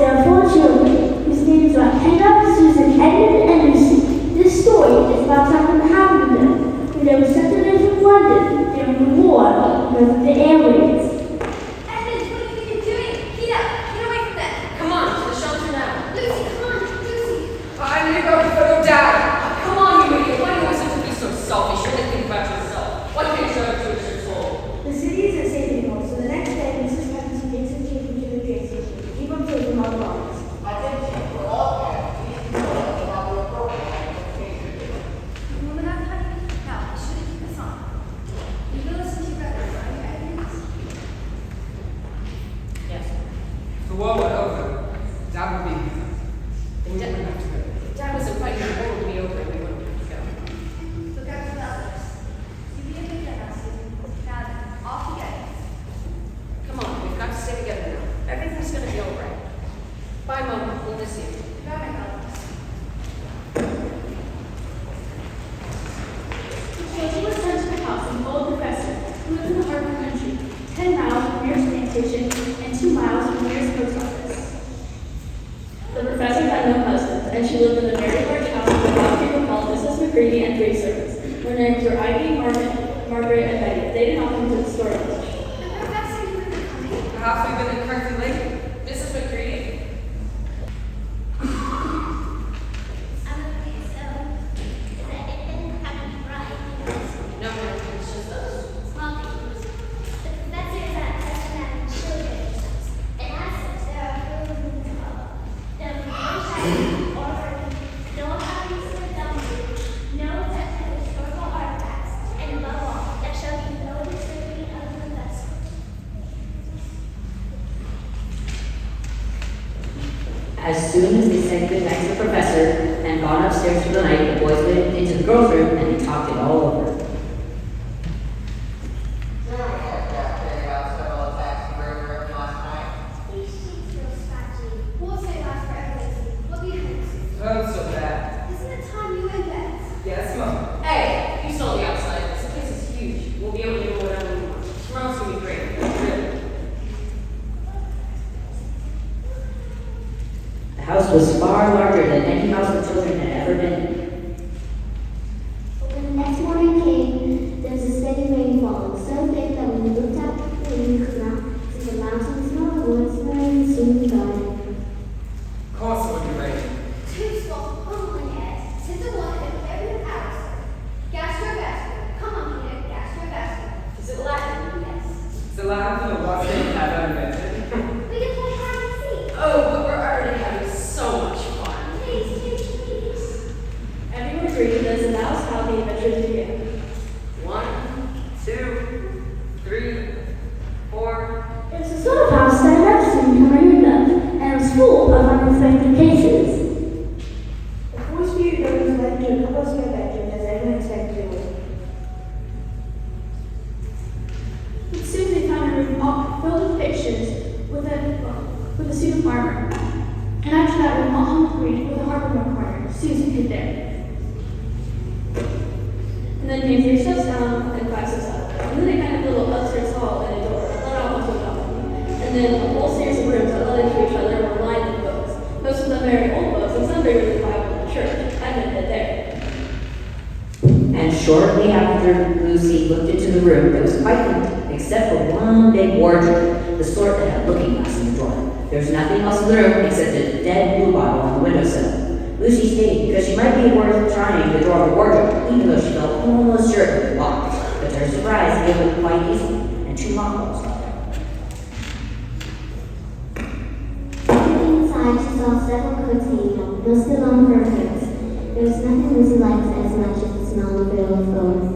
there are four children whose names are Hannah, Susan, Edmund, and Lucy. This story is about something that happened to them when they were separated from London during the war because of the aliens. Edmund, what are you doing? Get away from them. Come on, to the shelter now. Lucy, come on, Lucy. I'm gonna go before you die. Come on, you idiot. Why do you always have to be so selfish? You only think about yourself. Why can't you show up to your soul? The city isn't safe anymore, so the next day Mrs. Hutchinson takes her children to the train station to keep them safe from all the bombs. The war went over. Dad would be here. And Dad would have to go. Dad wasn't fighting, the war would be over and we wouldn't have to go. Look out for the others. You be a good girl, Susan. Now, off you go. Come on, we've got to stay together now. Everything's gonna be alright. Bye, Mom. We'll miss you. Bye, my girl. Josie was sent to the house of an old professor who lived in the harbor country, 10 miles from the nearest train station and 2 miles from the nearest post office. The professor had no husband, and she lived in a very large house with a lot of people called Mrs. McCready and 3 servants. Their names were Ivy, Margaret, and Betty. They did not come to the store much. The professor knew we were coming. How have we been in Curfew Lake? Mrs. McCready? I'm afraid so. Is that it didn't have to be right? No, it's just us. Small things. The professor is at Aslan and children. And as such, there are few things called. There are no orphan, no hobbies or dummies, no such as historical artifacts, and above all, there shall be no disturbing of the professor. As soon as they said goodnight to the professor and gone upstairs for the night, the boys went into the girls' room and they talked it all over. These sheets feel scratchy. We'll say last forever, Lucy. What do you think? Oh, so bad. Isn't it time you went bed? Yes, Mom. Hey, you saw the outside. This place is huge. We'll be able to do whatever we want. Tomorrow's gonna be great. Really. The house was far larger than any house the children had ever been in. But when the next morning came, there was a steady rain falling, so thick that when we looked out the window, we could not see the mountains nor the woods nor any stream or garden. Of course it would be raining. Two small humbling heads. Sit the one and every house. Gastrovascular. Come on, Peter. Gastrovascular. Is it Latin? Yes. It's a Latin for the last thing I've ever invented. We can play hide and seek. Oh, but we're already having so much fun. Please, please. Everyone agreed that is now how the adventures began. 1, 2, 3, 4. It was the sort of house that I never seen in Narnia, and it was full of unexpected cases. The first few days led to a couple of adventures as everyone expected it would. But soon they found a room all filled with pictures with a suit of armor. And after that, room all hung green with a harp in one corner. Susan hid there. And then came 3 steps down and 5 steps up. And then they found a little upstairs hall and a door that led out onto a balcony. And then a whole series of rooms that led into each other were lined with books. Most of them very old books, and some bigger than the Bible in the church. I meant that there. And shortly after Lucy looked into the room, it was quite empty, except for one big wardrobe, the sort that had looking glass in the drawer. There was nothing else in the room except a dead blue bottle on the windowsill. Lucy stayed because she might be worth trying to draw the wardrobe, even though she felt almost sure it would be locked. But to her surprise, it opened quite easily, and 2 mothballs fell there. Inside, she saw several coats hanging up, no still on her face. There was nothing Lucy liked as much as the smell of their own clothes.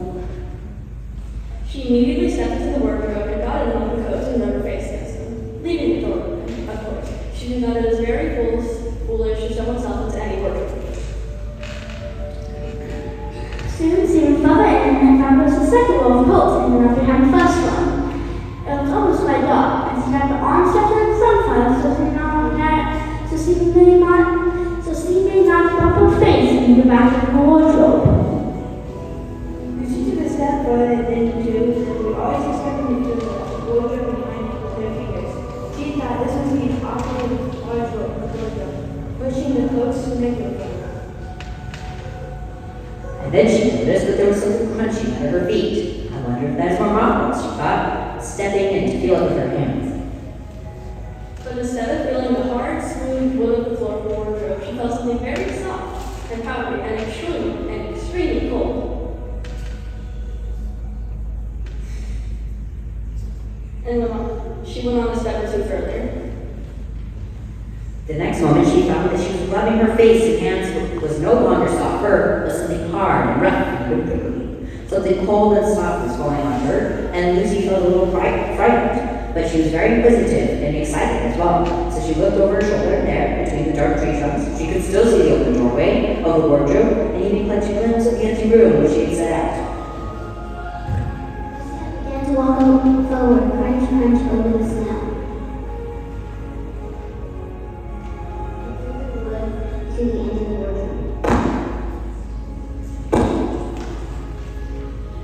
She immediately stepped into the wardrobe and got in one of the coats and rubbed her face against them, leaving the door open, of course. She knew that it was very foolish to show herself into any wardrobe. Soon, seeing Father and found there was a second row of coats hanging up behind the first one. It was almost quite dark, and she had the arms stuck in the sunflower so she may not drop her face in the back of her wardrobe. Lucy took a step further than two, we always expected to do the wardrobe behind their fingers. She thought this was the awkward wardrobe. ridiculous right now. And then she noticed that there was something crunchy under her feet. I wonder if that's where Mom was, she thought, stepping in to feel it with her hands. But instead of feeling the hard, smooth wood of the floor of the wardrobe, she felt something very soft and powdery and extremely cold. And she went on a step or two further. The next moment, she found that she was rubbing her face and hands was no longer soft fur, but something hard and rough and prickly. Something cold and soft was falling on her, and Lucy felt a little frightened. But she was very inquisitive and excited as well. So she looked over her shoulder and there, between the dark tree trunks. She could still see the open doorway of the wardrobe, and even catch a glimpse of the empty room where she had set out. She began to walk forward, crunch, crunch over the snow. To the end of the wardrobe.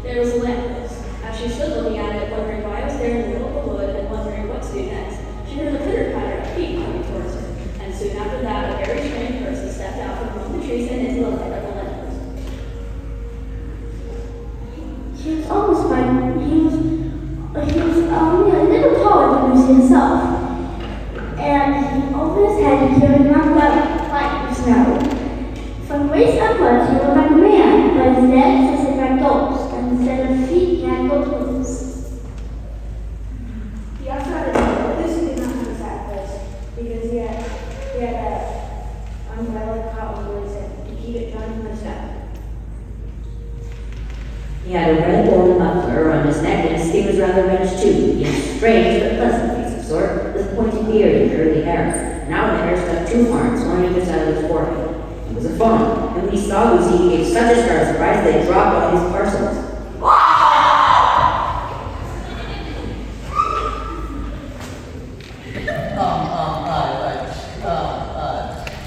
There was a lamppost. As she stood looking at it, wondering why it was there in the middle of the wood and wondering what to do next, she heard a pitter-patter of feet coming towards her. And soon after that, a very strange person stepped out from among the trees and into the light of the lamppost. He was almost frightened. He was only a little taller than Lucy herself. And over his head, he carried a long white of snow. From the waist upwards, he looked like a man, but his legs was like goats, and instead of feet, he had goat hooves. He also had a door. Lucy did not have a sad place because he had a umbrella caught on his head to keep it dry from the snow. He had a red woolen muffler around his neck, and his skin was rather reddish too. He had a strange but pleasant face of sort, with pointed beard and curly hair. Now the hair stuck two horns, one on each side of his forehead. He was a fawn, and when he saw Lucy, he gave such a start of surprise that he dropped all his parcels.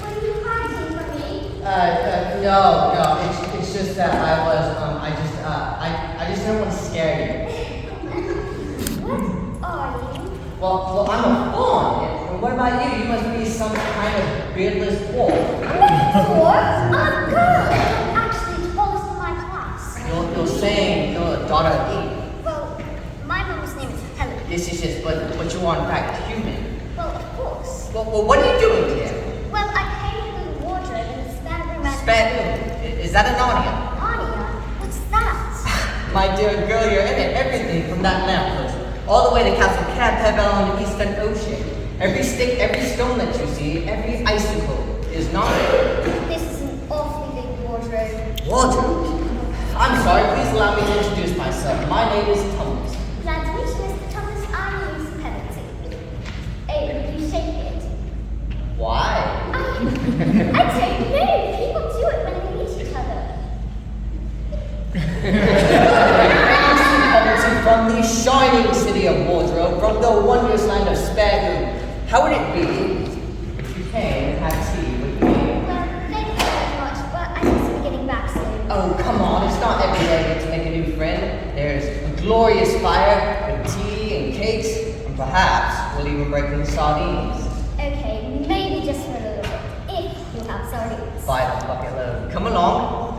Were you hiding from me? No, it's just that I just didn't want to scare you. What are you? Well, I'm a fawn. And what about you? You must be some kind of beardless wolf. What for? I'm a girl. I'm actually the tallest in my class. You're saying you're a daughter of Eve. Well, my mom's name is Helen. Yes, but you are in fact human. Well, of course. Well, what are you doing here? Well, I came through the wardrobe in the spare room at Spare room? Is that a Narnia? Narnia? What's that? My dear girl, you're in it. Everything from that lamppost, all the way to Castle Cadpebble on the Eastern Ocean. Every stick, every stone that you see, every icicle is Narnia. This is an awfully big wardrobe. Wardrobe? I'm sorry, please allow me to introduce myself. My name is Tumnus. Glad to meet you, Mr. Thomas. I'm Miss Pemberton. Oh, you shake it. Why? I don't know. People do it when they meet each other. From the shining city of Wardrobe, from the wondrous land of Spare. How would it be if you came and had tea with me? Well, thank you very much, but I must be getting back soon. Oh, come on, it's not every day to make a new friend. There's a glorious fire with tea and cakes, and perhaps we'll even break in sardines. Okay, maybe just for a little bit, if you have sardines. By the bucket load. Come along.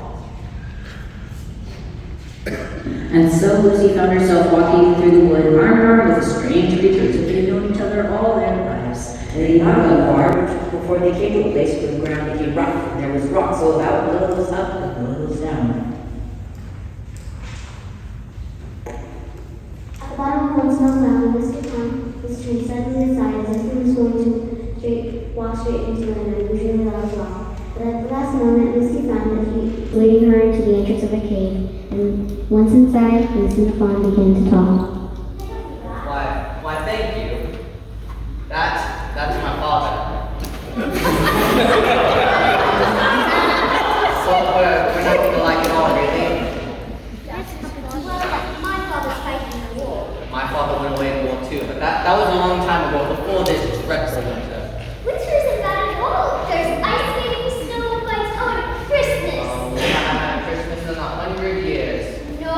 And so Lucy found herself walking through the wood, arm in arm with strange creatures who had known each other all their lives. And they did not go far before they came to a place where the ground became rough, and there was rocks all about, little up and little down. At the bottom of one snow mountain, Mr. Tom, this tree suddenly decided as if he was going to walk straight into an unusually large rock. But at the last moment, Lucy found that he was leading her to the entrance of a cave, and once inside, Lucy and the fawn began to talk. Why, thank you. That's my father. Well, we're nothing alike at all, really. Well, my father's fighting in the war. My father went away in War II, but that was a long time ago, before this dreadful winter. Winter isn't bad at all. There's ice skating, snow and fights on Christmas. We haven't had Christmas in 100 years. No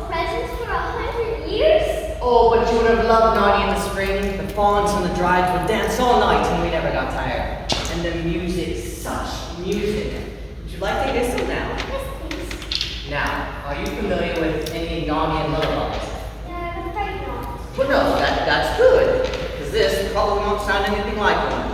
presents for 100 years? Oh, but you would have loved Narnia in the spring. The fawns and the drives would dance all night and we never got tired. And the music, such music. Would you like to hear some now? Yes, please. Now, are you familiar with any Narnia lullabies? I'm afraid not. Well, no, that's good, because this probably won't sound anything like one.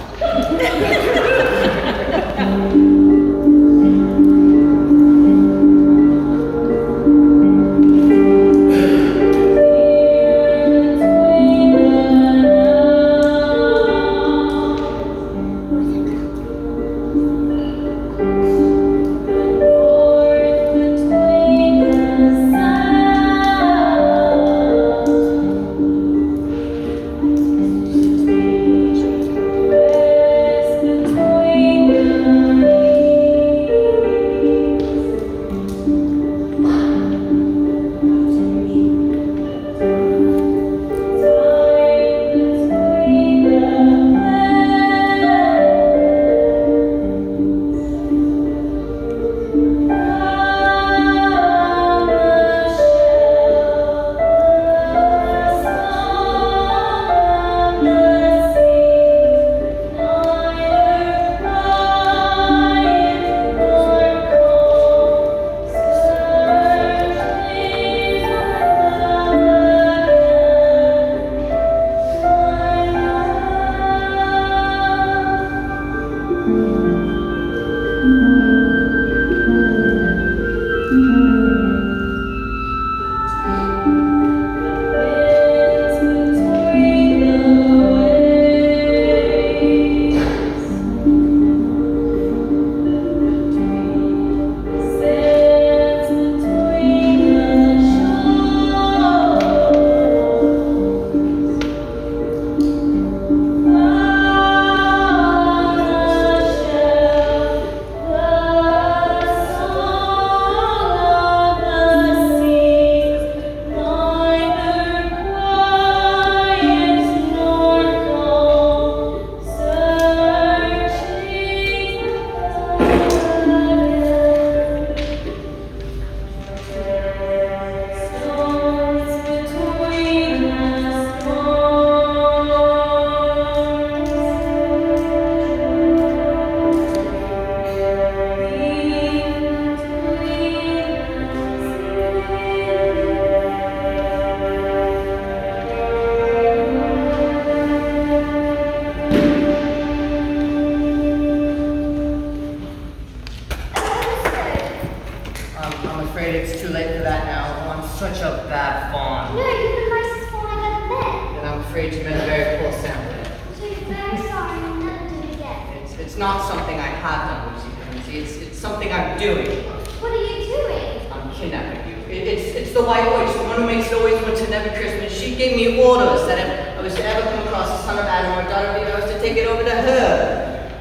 I'm afraid it's too late for that now. Oh, I'm such a bad fawn. No, you're the nicest one I've ever met. And I'm afraid you made a very poor sample. So you're very sorry and I'll never do it again. It's not something I have done, Lucy. It's something I'm doing. What are you doing? I'm kidnapping you. It's the white witch, the one who makes the always witch and every Christmas. She gave me orders that if I was to ever come across the son of Adam or daughter of Eve, I was to take it over to her.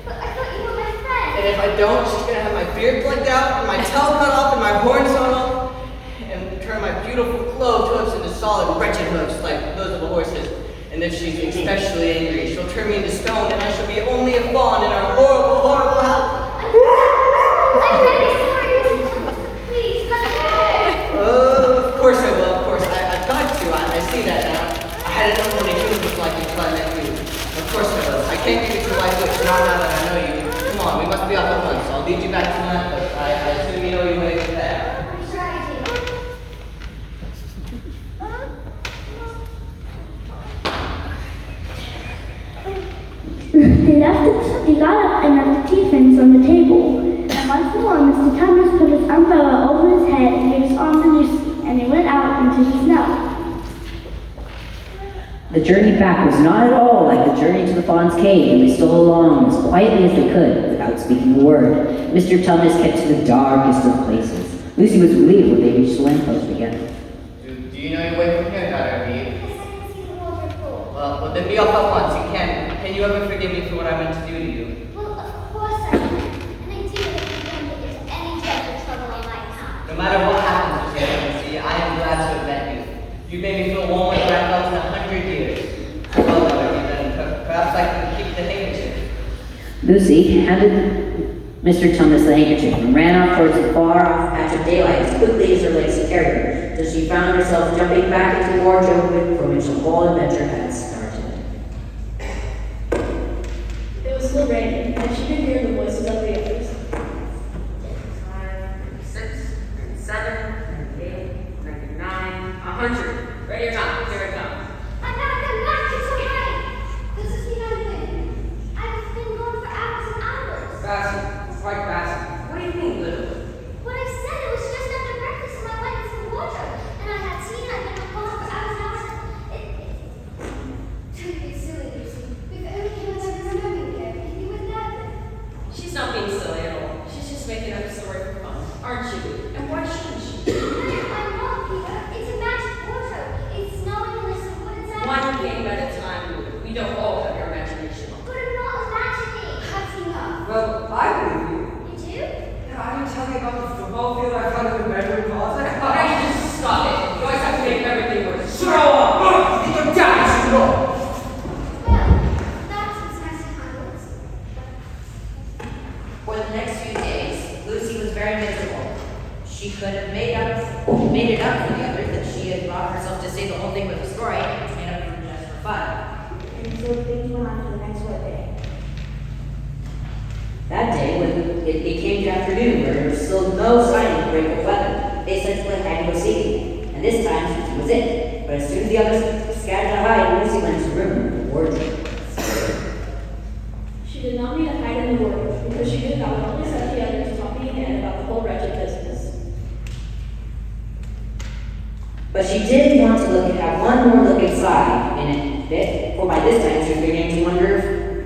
But I thought you were my friend. And if I don't, she's gonna have my beard plucked out, and my tail cut off, and my horns sawn off, and turn my beautiful clothed hooves into solid, wretched hooves like those of the horses. And if she's especially angry, she'll turn me into stone, and I shall be only a fawn in our horrible, horrible house. I'm very sorry. Please, let me go. Oh, of course I will, of course. I've got to. I see that now. I hadn't known what a human was like until I met you. Of course I will. I can't give you to white witch now that I know you. Come on, we must be off at once. I'll lead you back to my place. I assume you know your way from there. I'm trying to. They got up and left the tea things on the table. And once more, Mr. Tumnus put his umbrella over his head and gave his arm to Lucy, and they went out into the snow. The journey back was not at all like the journey to the Fawn's Cave, and they stole along as quietly as they could, without speaking a word. Mr. Tumnus kept to the darkest of places. Lucy was relieved when they reached the lamppost again. Do you know your way from here, daughter of Eve? Yes, I can see the water pool. Well, then be off at once. You can. Can you ever forgive me for what I meant to do to you? Well, of course I can. And I do if you don't think there's any dreadful trouble on my path. No matter what happens to you, I am glad to have met you. You made me feel warm like I felt in 100 years. Well, daughter of Eve, then perhaps I can keep the handkerchief. Lucy handed Mr. Tumnus the handkerchief and ran off towards the far-off patch of daylight as quickly as her legs could carry her, till she found herself jumping back into the wardrobe from which the whole adventure had started. It was still raining, and she could hear the voices of the Bassy. Quite Bassy. What do you mean, Lou? What I said, it was just after breakfast and I went into the wardrobe. And I had tea and I'd been up for hours. Don't be silly, Lucy. We've only came over this moment ago. You wouldn't have been. She's not being silly at all. She's just making up a story for fun, aren't you? And why shouldn't she? No, I'm not, Peter. It's a magic wardrobe. It's snowing and there's some wood inside. One game at a time, Lou. We don't all have your imagination. But I'm not imagining. That's enough. Well, I believe you. You do? Yeah, I didn't tell you about the football field I found in the bedroom closet. Why don't you just stop it? You always have to make everything worse. Throw up! You can die, you know. Well, that's exactly how it works. For the next few days, Lucy was very miserable. She could have made it up for the others that she had brought herself to say the whole thing was a story and it was made up for just for fun. And so things went on for the next wet day. That day, when it came to afternoon, where there was still no sign of break of weather, they said to play hide and go seeking. And this time, Susie was it. But as soon as the others scattered to hide, Lucy went into the room with the wardrobe. She did not need to hide in the wardrobe because she knew that would only set the others talking again about the whole wretched business. But she did want to have one more look inside in it, for by this time she was beginning to wonder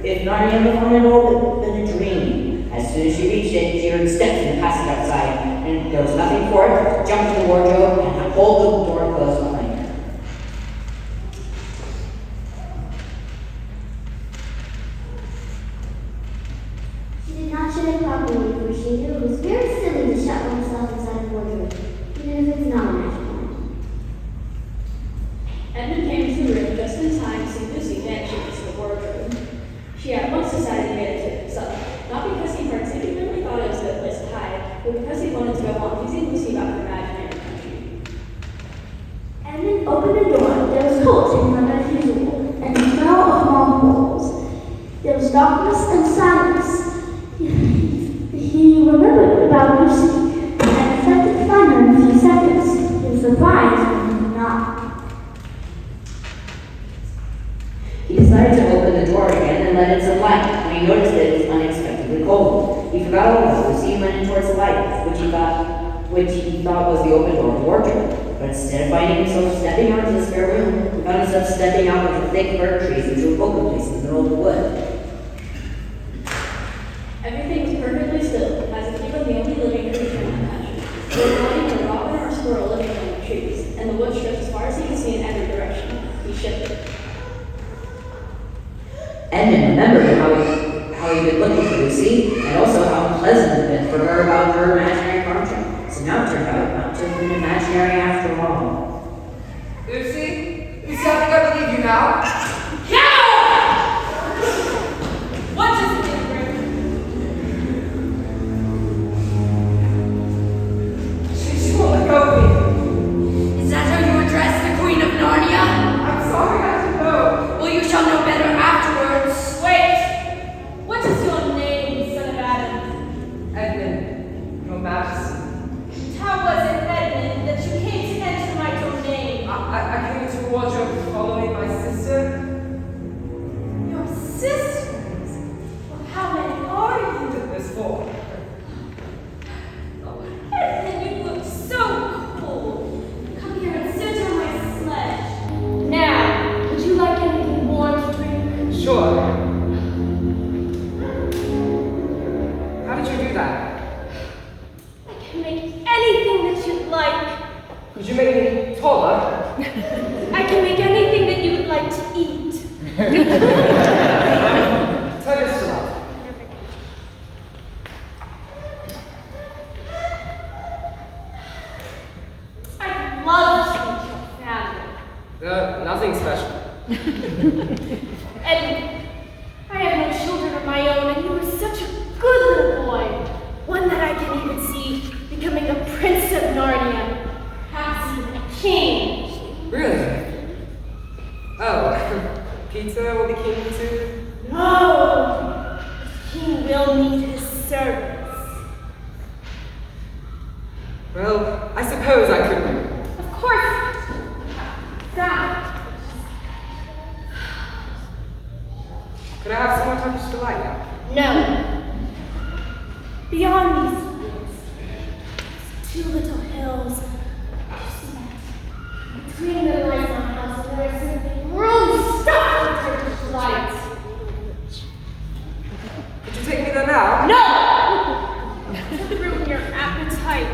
if Narnia had all been a dream. As soon as she reached it, she heard steps in the passage outside, and there was nothing for it but to jump to the wardrobe and hold the door closed behind her. She did not shut it properly, for she knew it was very silly to shut oneself inside a wardrobe, even if it's not a magic wand. Edmund came into the room just in time to see Lucy vanish into the wardrobe. She at once decided to get it to himself, not because he particularly thought it was a good place to hide, but because he wanted to go on teasing Lucy about her imaginary country. Edmund opened the door. There was cold in the bed as usual, and the smell of warm coals. There was darkness and silence. He remembered about Lucy and expected to find her in a few seconds. He was surprised when he did not. He decided to open the door again and let in some light, when he noticed that it was unexpectedly cold. He forgot all about Lucy and went in towards the light, which he thought was the open door of the wardrobe. But instead of finding himself stepping out into the spare room, he found himself stepping out of the thick fir trees into a open place in the middle of the wood. Everything was perfectly still, as if he were the only living creature in the mansion. There was not even a robin or a squirrel living among the trees, and the wood stretched as far as he could see in every direction. He shivered. Edmund remembered how he'd been looking for Lucy, and also how unpleasant it had been for her about her imaginary contract. So now it turned out not to have been imaginary after all. Lucy? Lucy, I think I believe you now. What does it do, Rick? She won't let go of me. Is that how you address the Queen of Narnia? I'm sorry, I didn't know. Well, you shall know better afterwards. Wait! What is your name, son of Adam? Edmund, Your Majesty. How was it, Edmund, that you came to enter my domain? I came into the wardrobe following my sister. Your sisters? Well, how many are you? There's 4. Oh, Edmund, you look so cool. Come here and sit on my sledge. Now, would you like anything warm to drink? Sure. How did you do that? I can make anything that you'd like. Could you make me taller? I can make anything that you would like to eat. Tell your story. I'd love to meet your family. Nothing special. Edmund, I have no children of my own, and you are such a good little boy. One that I can even see becoming a prince of Narnia, perhaps even a king. Really? Oh, Peter will be king too? No, the king will need his servants. Well, I suppose I could. Of course, that. Could I have someone touch the light now? No. Beyond these woods, two little hills. You see that? Between them lies my house, and there is a room stuffed with Turkish lights. Could you take me there now? No! To ruin your appetite.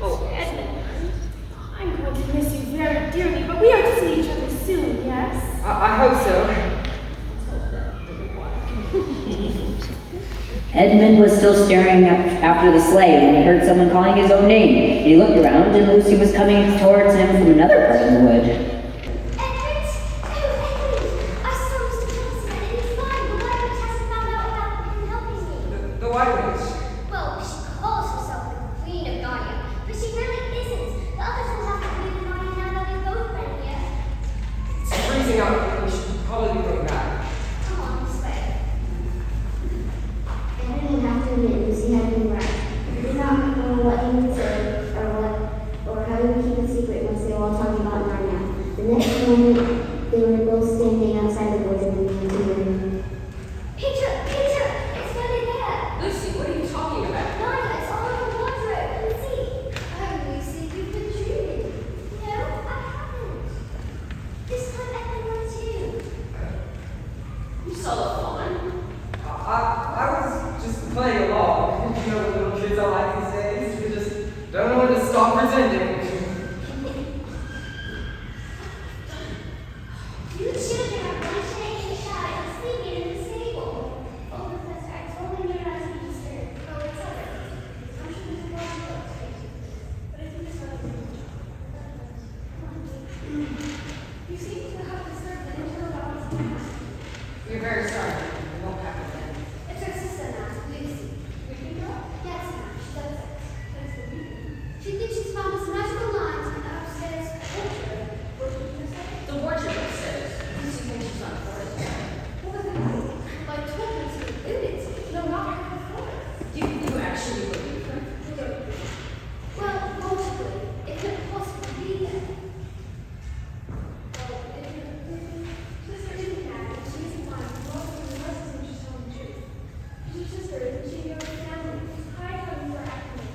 Oh, Edmund, I'm going to miss you very dearly, but we are to see each other soon, yes? I hope so. Edmund was still staring up after the sleigh when he heard someone calling his own name. He looked around and Lucy was coming towards him from another part of the wood. Edmund! Oh, Edmund! I saw Mr. Thompson and he's fine. The White Witch hasn't found out about him helping me. The White Witch. Well, she calls herself the Queen of Narnia, but she really isn't. The others will have to believe in Narnia now that they've both been here. It's freezing out. We should probably be going back. Come on, this way. Edmund would have to admit Lucy had been right. He did not know what he would say or how he would keep a secret once they were all talking about Narnia. The next moment, they were both standing outside the woods and beginning to room. Peter! Peter! It's really there! Lucy, what are you talking about? Narnia, it's all over the wardrobe. Come see. Oh, Lucy, you've been dreaming. No, I haven't. This time Edmund won too. You saw the fun. I was just playing along. You know what little kids are like these days. You just don't know when to stop pretending. You children are running in the shadow and sleeping in the stable. Oh, Professor, I totally realized you disturbed. Oh, it's alright. I'm sure there's a lot of books. But I think it's not a good You seem to have disturbed the internal balance of the house. We're very sorry. It won't happen again. It's her sister now, Lucy. Waking her up? Yes, ma'am. She does it. That's the reason. She thinks she's found this magical lines in the upstairs wardrobe. What did you say? The wardrobe upstairs. Lucy thinks she's on board. What was it like talking to a lunatic? No, not her before. You actually believe her? Well, logically, it couldn't possibly be there. Well, if your sister isn't mad, and she isn't lying, most of the rest of she's telling the truth. She's your sister, isn't she? Your family. Hide how you were acting.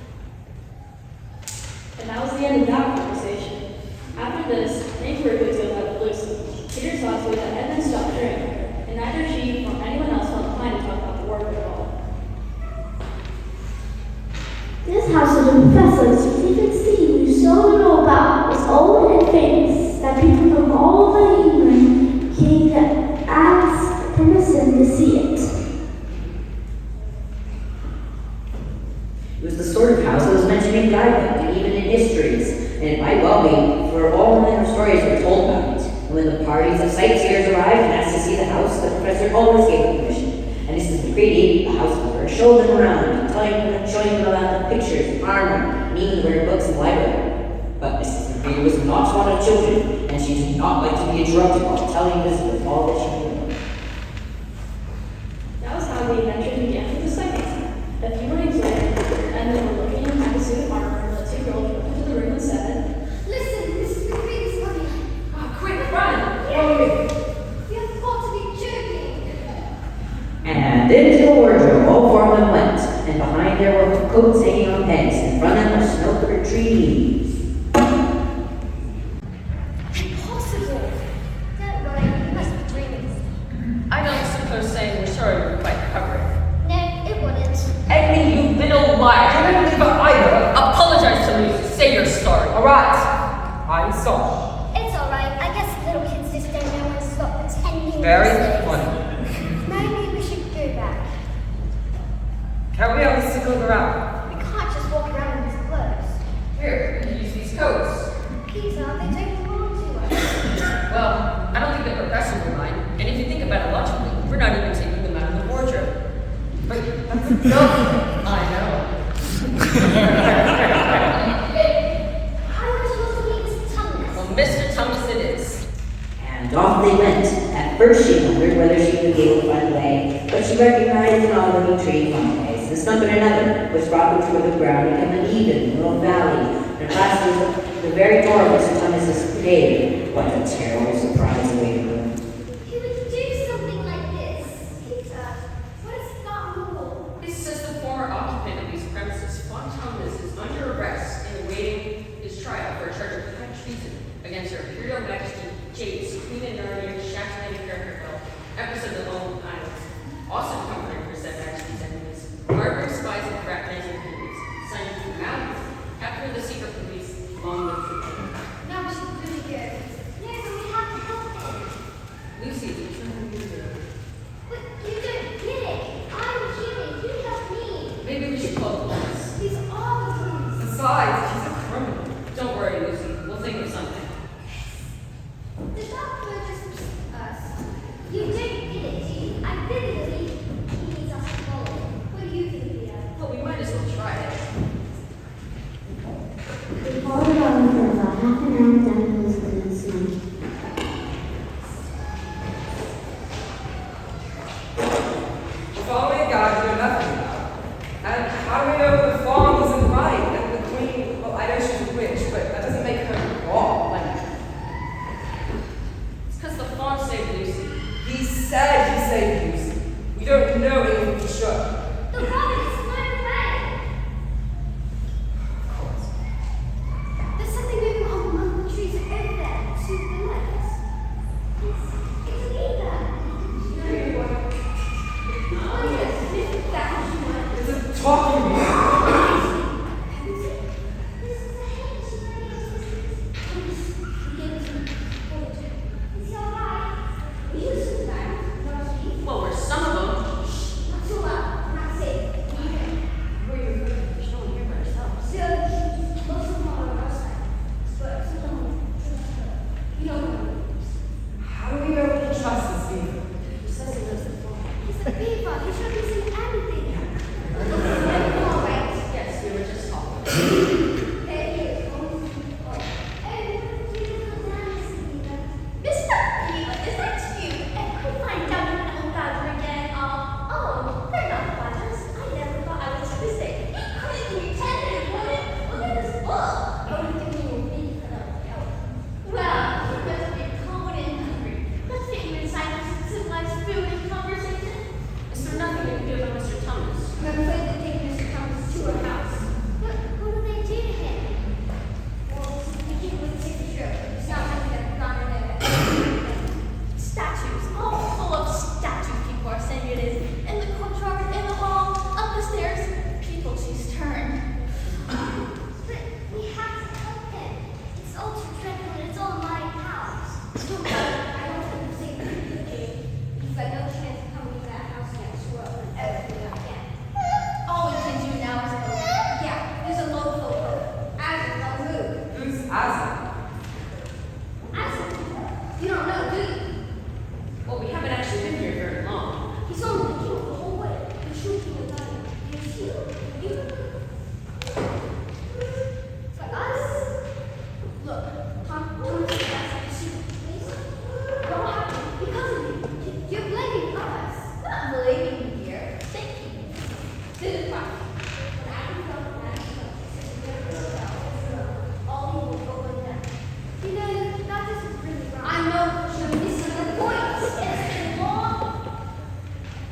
And that was the end of that conversation. After this, inquiry was going out of Lucy. Peter saw to it that Edmund stopped drinking, and neither she nor anyone else felt inclined to talk about the wardrobe at all. This house of the professor's secret scene we so little about was old and famous that people from all over England came to ask permission to see it. It was the sort of house that was mentioned in guidebook and even in histories, and it might well be, for all manner of stories were told about it. And when the parties of sightseers arrived and asked to see the house, the professor always gave them permission. And Mrs. McCready, the housekeeper, showed them around, showing them about the pictures, armor, needlework, books, and library. But Mrs. McCready was not fond of children, and she did not like to be interrupted while telling visitors all that she knew. That was how the adventure began for the second time. A few mornings later, Edmund were looking at the suit of armor, and the two girls went into the room and said, Listen, Mrs. McCready's coming. Oh, quick, run! You've got to be joking. And into the wardrobe all four of them went, and behind there were coats hanging on pegs, in front of them were snow-covered trees. Impossible. Don't worry, you must be dreaming. I don't suppose saying we're sorry would quite cover it. No, it wouldn't. Edmund, you little liar! You're not even either. Apologize to me. Say you're sorry. All right. I'm sorry. It's alright. I guess little kids just don't know when to stop pretending. Very these days. funny. Maybe we should go back. Can't we at least look around? We can't just walk around in these clothes. Here, you can use these coats. Peter, they take long to us. Well, I don't think the professor will mind. And if you think about it logically, we're not even taking them out of the wardrobe. But that's a joke. I know. How are we supposed to meet Mr. Tumnus? Well, Mr. Tumnus it is. And off they went. At first she wondered whether she would be able to find the way, but she recognized an all-living tree in one place, and stump in another, which brought them to the ground and an even little valley. And at last there was the very door of Mr. Tumnus' cave. What a terrible surprise awaited them. Who would do something like this? Peter, what is that rule? This is the former occupant of these called Tumnus. These are the twins. Besides, she's a criminal. Don't worry, Lucy. We'll think of something. The doctor just us. You didn't get it, G. I didn't believe he needs us to follow him. What do you think, Leah? Well, we might as well try it. We followed along for about half an hour down the hills into the snow. We're following a guy we know nothing about. And how do we know the fawn isn't right? And the queen, well, I know she's a witch, but that doesn't make her wrong. It's because the fawn saved Lucy. He said he saved Lucy. We don't know anything for sure. The rabbit is flying away. Of course. There's something moving on among the trees over there to the left. It's a beaver. Oh, yes, this is that one. It's a talking beaver. Well, we're some of them. There's no one here but ourselves. How do we know we can trust this beaver? Who says he lives in the fawn? Yes, we were just talking. Is there nothing we can do about Mr. Tumnus? Statues, all full of statues. People are saying it is in the courtyard, in the hall, up the stairs. People choose turn. It's all too dreadful and it's all my house. I don't think the same thing you do. You've got no chance of coming to that house next world and everything up again. All we can do now is hope. Yeah, there's a local hope. Aslan, don't move. Who's Aslan? Aslan, you don't know, do you? Well, we haven't actually been here very long. He's only the king of the whole way. The true king of Narnia. He's you. For us, look, Tumnus is asking a secret place. What happened? Because of you. You're blaming us. Not blaming you, dear. Thank you. This is fine. When Adam fell from Adam's all evil will go down. You know, that is really wrong. I know, but you're missing the point. It's been long.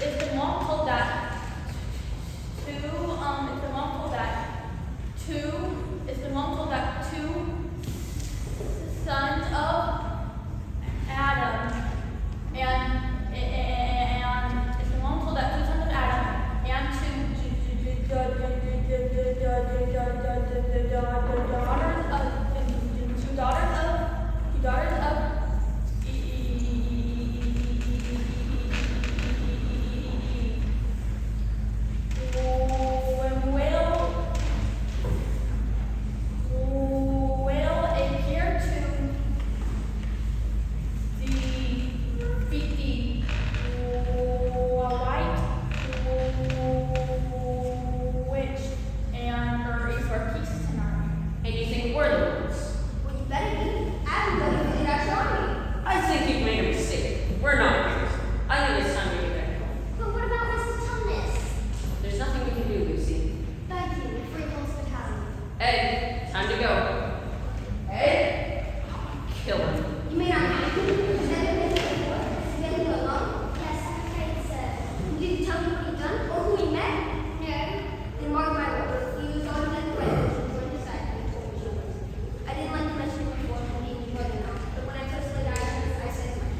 It's been long told that. It's been long told that. Two sons of Adam and it's been long told that two sons of Adam and two daughters of will appear to defeat the white witch and her is for peace tonight. And you think we're the ones? Well, you better be. Adam doesn't think that's army. I think you've made a mistake. We're not bears. I think it's time to get back home. But what about Mr. Tumnus? There's nothing we can do, Lucy. Thank you for your hospitality. Ed, time to go. Ed? Kill him. You may not have to. Has anyone been here before? Has been here alone? Yes, I'm afraid so. Did you tell me what he'd done or who he met? No. Then mark my words. He was on that way. He was on his side. He told me he was. I didn't like to mention him before, and he knew more than that. But when I first laid eyes on him, I said to myself,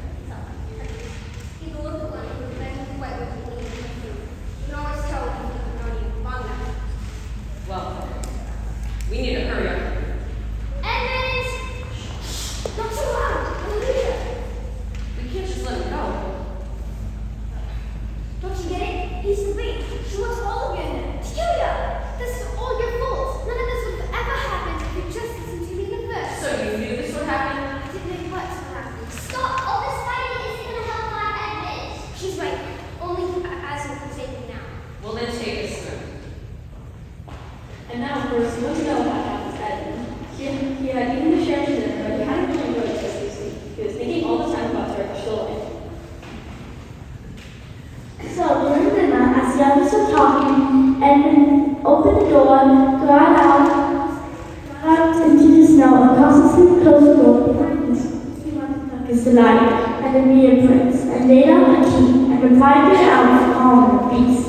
is delighted at the meeting prince, and laid out the key, and replied to the elf calm and peace.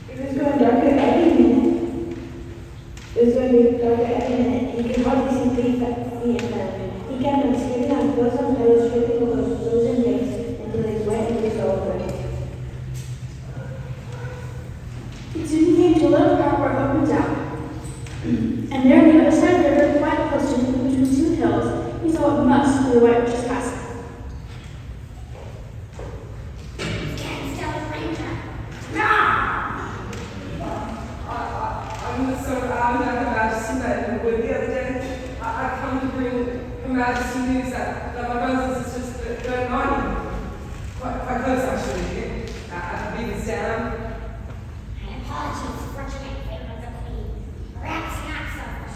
It was going darker every minute. It was going to be darker every minute. He could hardly see 3 feet in front of him. He kept on skipping on close on toes, tripping over those frozen legs until his wet and his all wet. He soon came to a little park where it opens out. And there on the other side of the river, quite close to him, between 2 hills, he saw what must be the White Witch's castle. I'm so out at Her Majesty met in the wood the other day. I come to bring Her Majesty news that my brothers and sisters go to Narnia. Quite close, actually. At the Beavers down. My apologies for trying to favor the queen. Perhaps not so much.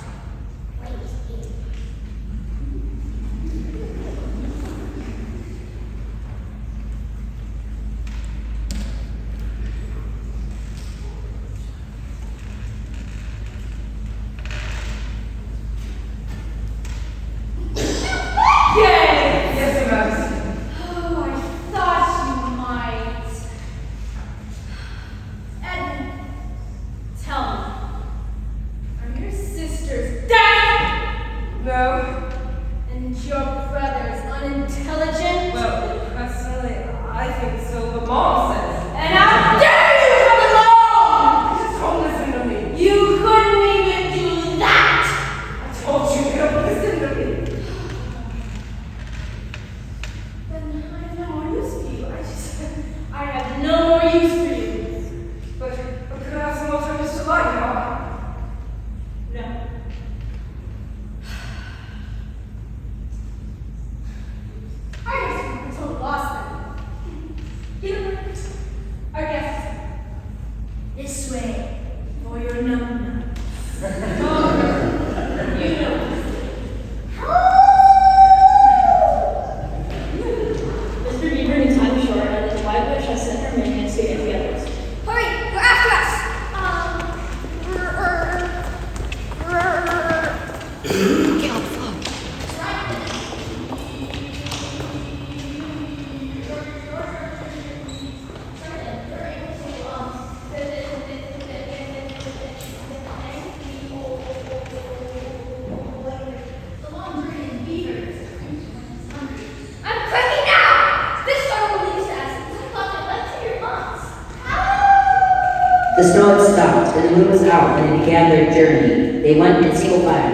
Wait here. Yes, Your Majesty. Oh, I thought you might. Edmund, tell me, are your sisters dead? No. And your brothers unintelligent? Well, personally, I think so, but Mom says. And how dare you come along? Just don't listen to me. You couldn't even do that! I told you, don't listen to me. Then I have no more use for you. I have no more use for you. But could I have some alternatives to life now? No. I guess we're total loss then. You know what? I guess this way for your number. Oh, you know. Mr. Beaver knew time was short, and the White Witch has sent her minions to get the others. Hurry, they're after us. The laundry and beavers. I'm cooking now! This song will leave us. I thought they left to your moms. The snow had stopped, and the moon was out, and they began their journey. They went in single file.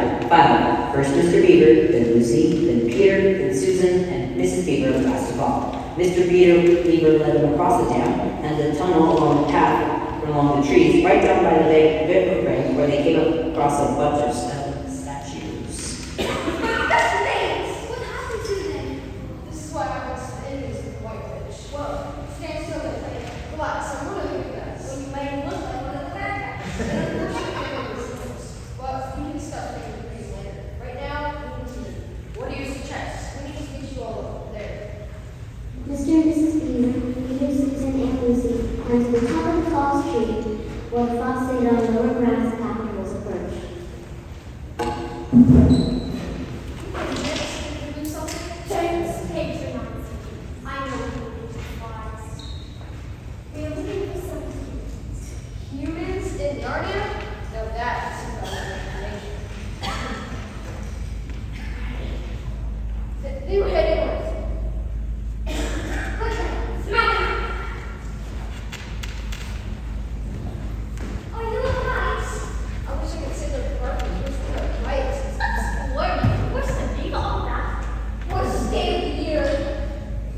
First Mr. Beaver, then Lucy, then Peter, then Susan, and Mrs. Beaver last of all. Mr. Beaver led them across the dam, and the tunnel along the path, along the trees, right down by the lake ring, where they came across a bunch of statues. That's the names. What happened to them? This is why I was enemies with the White Witch. Well, stand still and play. Relax, I'm one of you guys. Well, you made me look like one of the bad guys. Well, we can start thinking of things later. Right now, we need to meet. What do you suggest? We need to get you all over there. Mr. and Mrs. Beaver, Peter, Susan, and Lucy climbed to the top of the tall tree, while the fox stayed on the lower grass after was approached. Do something? James, page reminds me. I know humans are wise. We are looking for some Humans in Narnia? Now that is about imagination. They were heading north. Oh, you look nice. I wish I could say their department was the right. What's the deal on that? What's the day of the year?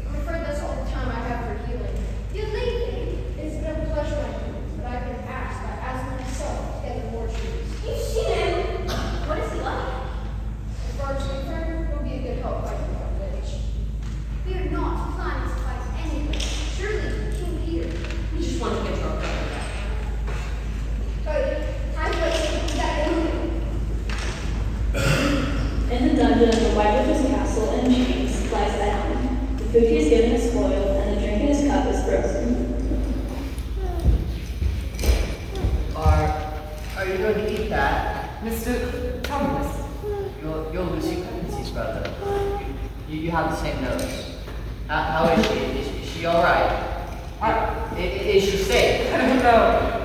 I'm afraid that's all the time I have for healing. You're leaving. It's been a pleasure, my friends, but I've been asked by Aslan himself to get the more trees. You've seen him. What is he like? If our return will be a good help fighting our village. We are not planning to fight anyone. Surely, King Peter. We just want to get to our brother back. But time wasted that moving. In the dungeon of the White Witch's castle in chains lies Edmund. The food he is given is spoiled, and the drink in his cup is frozen. Are you going to eat that? Mr. Tumnus. You'll lose your pregnancy's brother. You have the same nose. How is she? Is she all right? Is she safe? I don't know.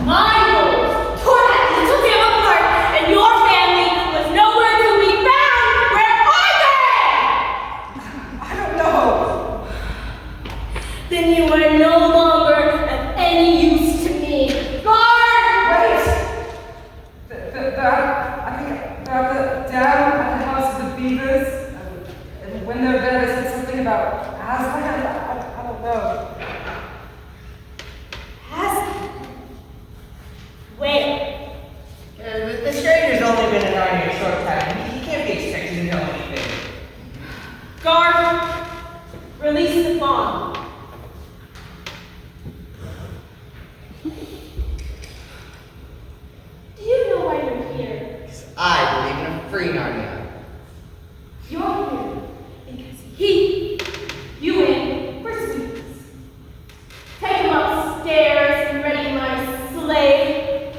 My nose tore that little damn apart, and your family was nowhere to be found. Where are they? I don't know. Then you are no longer of any use to me. Guard! Wait! I think they're down at the house of the Beavers. And when they're there, they said something about Aslan. I don't know. Where? The stranger's only been in Narnia a short time. He can't be expected to know anything. Guard, release the fawn. Do you know why you're here? I believe in a free Narnia. You're here because you in for sweets. Take him upstairs and ready my slave.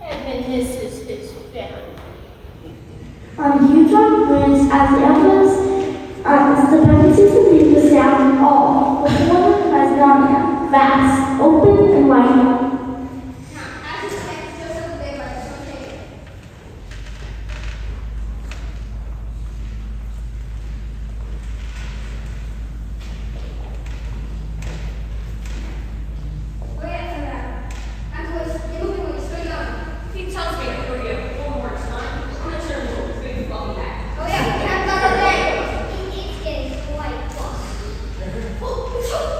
Edmund misses his family. You drop words as the elders, the pregnancies of people sound all, before them as Narnia, vast, open, and wide. Now, as you say, Joseph will be right, so take it. He tells me to hurry up one more time. I'm gonna turn into a big bum back. Oh yeah, we have another day. It's getting quite close. Oh,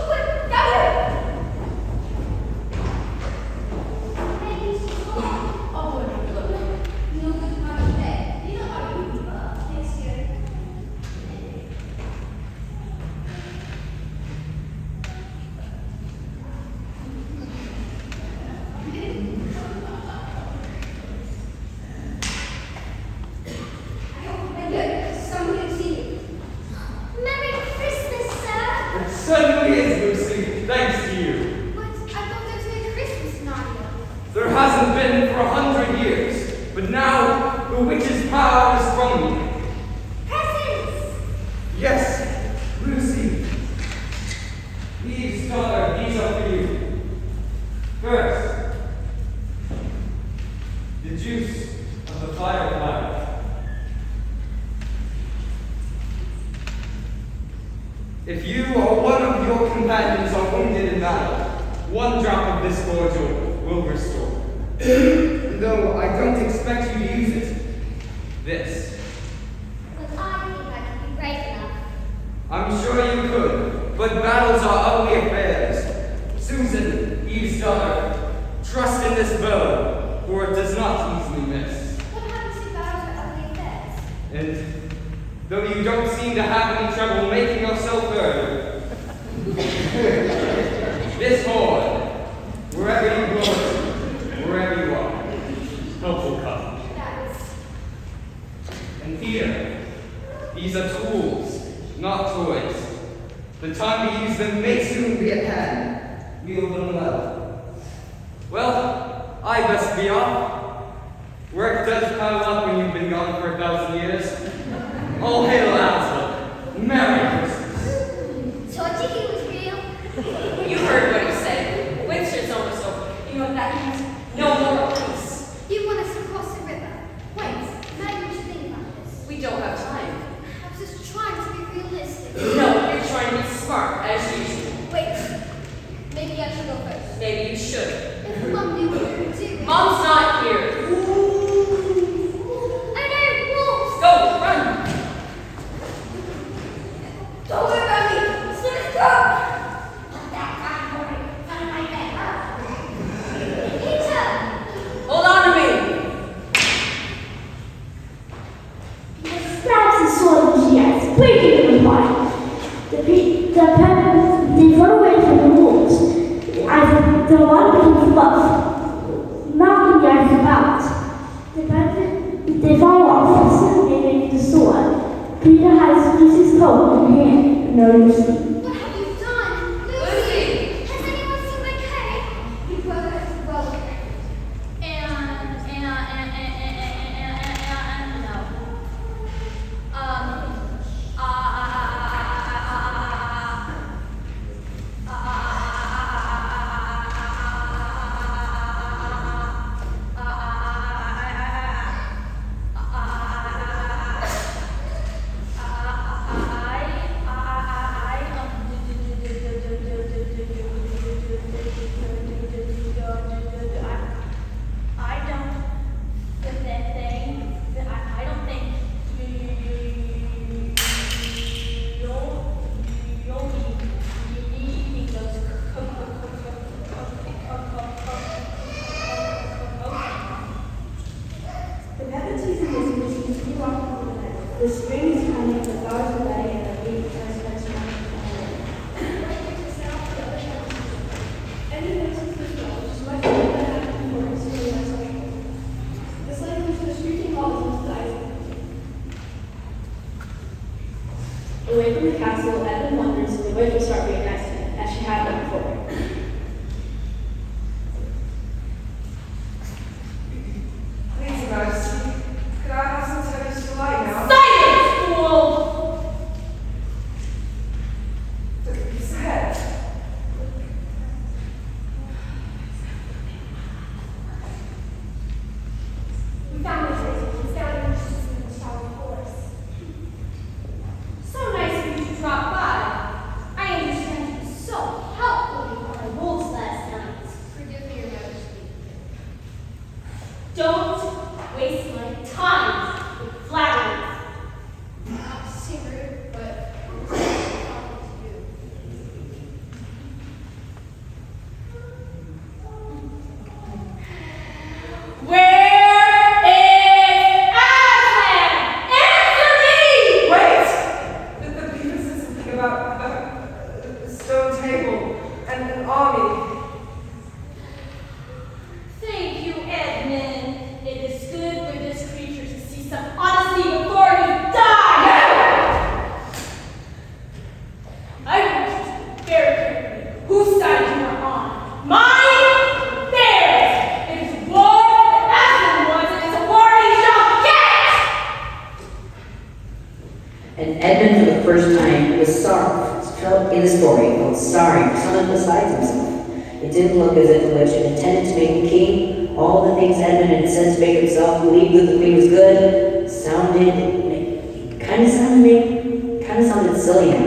wait, down here! Hey, you see what? Oh, look. You know good how to play. You know how to do next year. I hope we're good. Someone can see you. Merry Christmas, sir! It certainly is, Lucy, thanks to you. But I thought there was no Christmas, Nadia. There hasn't been for 100 years, but now the witch's power is from me. Presents! Yes, Lucy. These, daughter, these are for you. First, the juice of the firefly. If you or one of your companions are wounded in battle, one drop of this cordial will restore. Though I don't expect you to use it. This. But I think I can be brave enough. I'm sure you could, but battles are ugly affairs. Susan, Eve's daughter, trust in this bow, for it does not easily miss. What happens if battles are ugly affairs? And though you don't seem to have any trouble making yourself heard, this horn, wherever you go, wherever you are, help will come. That is. And here, these are tools, not toys. The time to use them may soon be at hand. Wield them well. Well, I best be off. Work does pile up when you've been gone for 1,000 years. All hail Aslan. Merry Christmas. So I think it was real. You heard what he said. Winter's almost over. You know what that means? No more peace. You want us to cross the river. Wait, maybe we should think about this. We don't have time. I was just trying to be realistic. No, you're trying to be smart, as usual. Wait, maybe I should go first. Maybe you should. If Mom knew what we were doing. Mom's not here. I know, wolves! Go, run! Don't worry about me. Let's go! Not that bad, boy. Find my bed. Peter! Hold on to me. He stabs his sword in the chest, breaking it apart. The peasants, they run away from the wolves, as the water becomes fluff, knocking the ice about. The peasants, they fall off, soon they make the sword. Peter has Lucy's coat in hand, no Lucy. What have you done? Lucy! Has anyone seen my cake? Your brother has a brother. And The pepper season is continue on for the night. The spring is coming, the flowers are budding, and the leaves are stretching out. And the next is the snow, which is much more than happened before it's really less special. The sleigh moves the streaking halls into the ice. Away from the castle, Edmund wonders if the witch will start being nice to him, as she had done before. Please, Your Majesty, could I have some service to light now? Silence, fool! His head. We found the treasure. He's down in the shower forest. So nice of you to drop by. I understand you were so helpful before the wolves last night. Forgive me, Your Majesty. Don't waste my time with flattery. Not to seem rude, but I'm talking to you. Where is Aslan? Answer me! Wait! The Beavers said something about a stone table and an army. Thank you, Edmund. It is good for this creature to see some honesty before he dies. I want you to very carefully whose side you are on. Mine, theirs. It is war that Aslan wants, and it's a war he shall get. And Edmund, for the first time, was sorry. Felt in the story, felt sorry for someone besides himself. It didn't look as if the witch had intended to make him king. All the things Edmund had said to make himself believe that the queen was good kind of sounded silly now.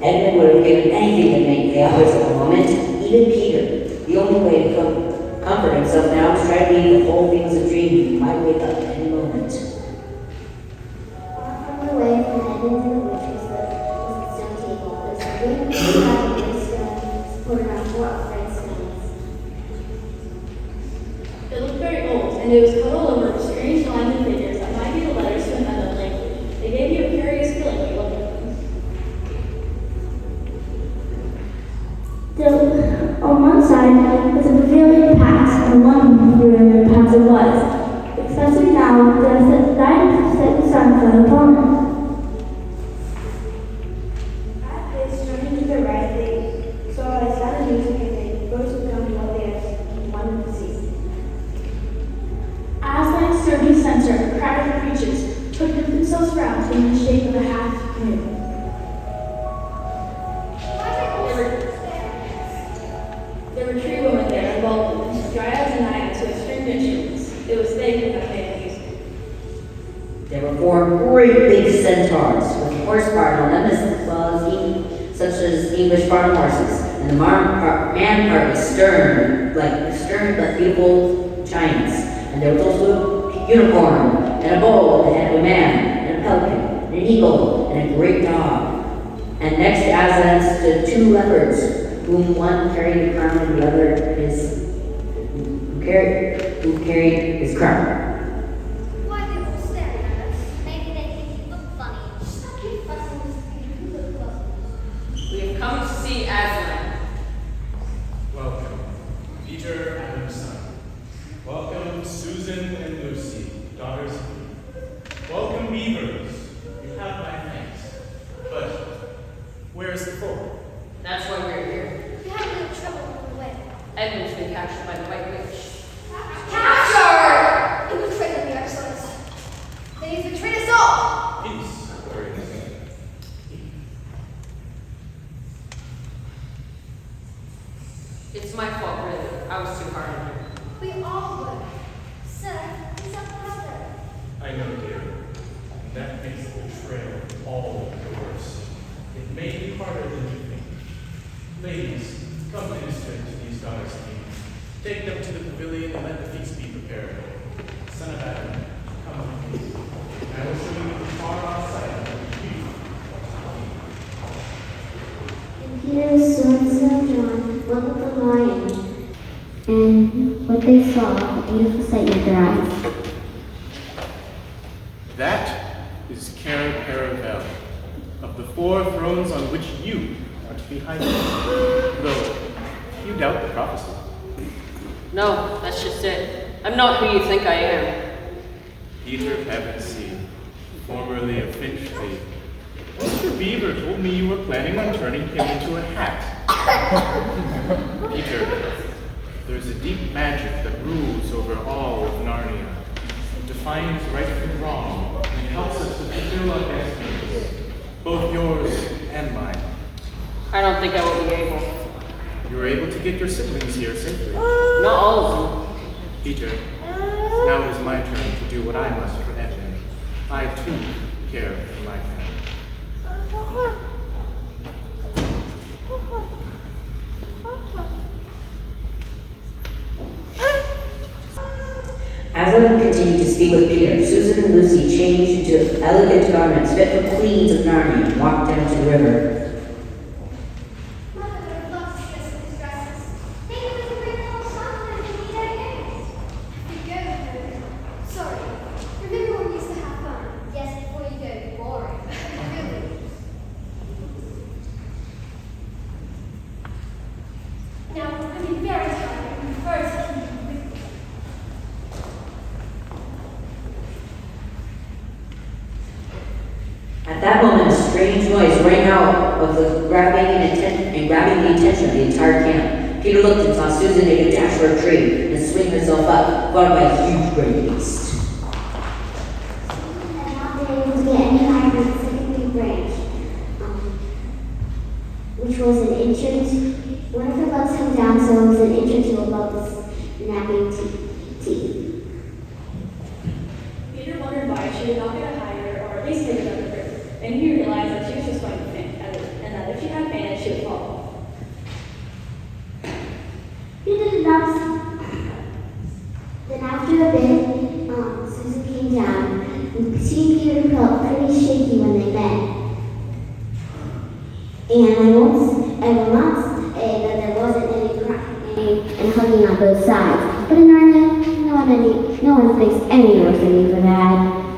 Edmund would have given anything to make the others at the moment, even Peter. The only way to comfort himself now was try to believe the whole thing was a dream. He might wake up at any moment. Far from the way from Edmund and the witch was the stone table. There was a big slab of gray stone supported on 4 upright stones. It looked very old, and it was cuddled over with strange lines and figures that might be the letters to an unknown language. They gave you a curious feeling when you looked at them. On one side was a pavilion path, and one pavilion path it was. Especially now, the light of the sun fell upon it. At this, turning to the right, they saw a sound of music and they both become what they had wanted to see. Aslan stood in the center, a crowd of creatures took themselves round in the shape of a half canoe. There were tree women there, and baldwins, dryads and naiads with stringed instruments. It was they who had made the music. There were 4 great big centaurs with horsepower on them as well as such as English farm horses, and the man part was stern but beautiful giants. And there was also a unicorn, and a bull, and a head of a man, and a pelican, and an eagle, and a great dog. And next to Aslan stood 2 leopards, whom one carried the crown and the other who carried his crown. Why are they all staring at us? Maybe they think you look funny. Stop keep fussing with people who look close. We have come to see Aslan. Welcome, Peter and her son. Welcome, Susan and Lucy, daughters of Eve. Welcome, Beavers. You have my thanks. But where is the fort? That's why we're here. We had a little trouble on the way. Edmund's been captured by the White Witch. Capture! He betrayed them, Your Excellency. Then he's betrayed us all. Peace, warriors. It's my fault, really. I was too hard on her. We all would. Sir, he's a brother. I know, dear. And that makes the betrayal all the worse. It may be harder than you think. Ladies, come minister to these daughters of Eve. Take them to the pavilion and let the feast be prepared. Son of Adam, come with me. I will show you the far-off sight of the beautiful. And Peter, son of John, went with the lion, and what they saw, a beautiful sight met their eyes. That is Caravel, of the 4 thrones on which you are to be high king. Though you doubt the prophecy. No, that's just it. I'm not who you think I am. Peter Pevensey, formerly of Finchley. Mr. Beaver told me you were planning on turning him into a hat. Peter, there's a deep magic that rules over all of Narnia. It defines right from wrong and helps us to fulfill our destinies, both yours and mine. I don't think I will be able. You were able to get your siblings here safely. Not all of them. Peter, now it is my turn to do what I must for Edmund. I too care for my family. Aslan continued to speak with Peter. Susan and Lucy changed into elegant garments fit for queens of Narnia and walked down to the river. Mother would have loved to see us in these dresses. Maybe we can bring them all chocolate and eat our eggs. You go, Heather. Sorry. Remember when we used to have fun? Yes, before you go boring. Really. Now, I'm very tired and very sleepy. At that moment, a strange noise rang out of the grabbing the attention of the entire camp. Peter looked and saw Susan make a dash for a tree and swing herself up, followed by a huge gray beast. And not being able to get any higher than the second branch, which was an inch or two. One of her legs hung down, so it was an inch or two above the napping teeth. Peter wondered why she did not get higher, or at least take another group. And he realized that she was just going to faint, and that if she had fainted, she would fall. He did not see. Then after a bit, Susan came down, and she and Peter felt pretty shaky when they met. And I will not say that there wasn't any crying and hugging on both sides. But in Narnia, no one thinks any worse than you for that.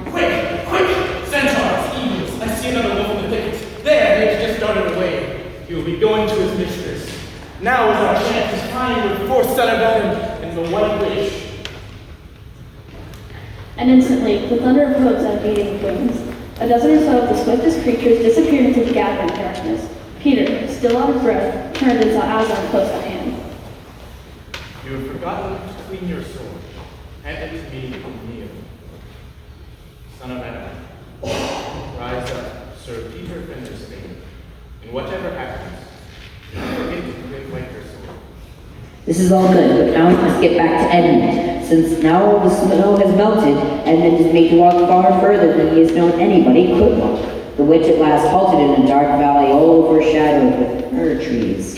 Quick! Quick! Centaurs! Eagles! I see another wolf in the thicket. There! They've just darted away. He will be going to his mistress. Now is our chance to find the 4th son of Edmund and the White Witch. And instantly, the thunder of hooves and beating of wings, a dozen or so of the swiftest creatures disappeared into the gathering darkness. Peter, still out of breath, turned and saw Aslan close at hand. You have forgotten to clean your sword. Hand it to me and kneel. Son of Adam, rise up, Sir Peter Fenderstain, and whatever happens, do not forget to clean like your sword. This is all good, but now we must get back to Edmund. Since now the snow has melted, Edmund is made to walk far further than he has known anybody could walk. The witch at last halted in a dark valley all overshadowed with fir trees.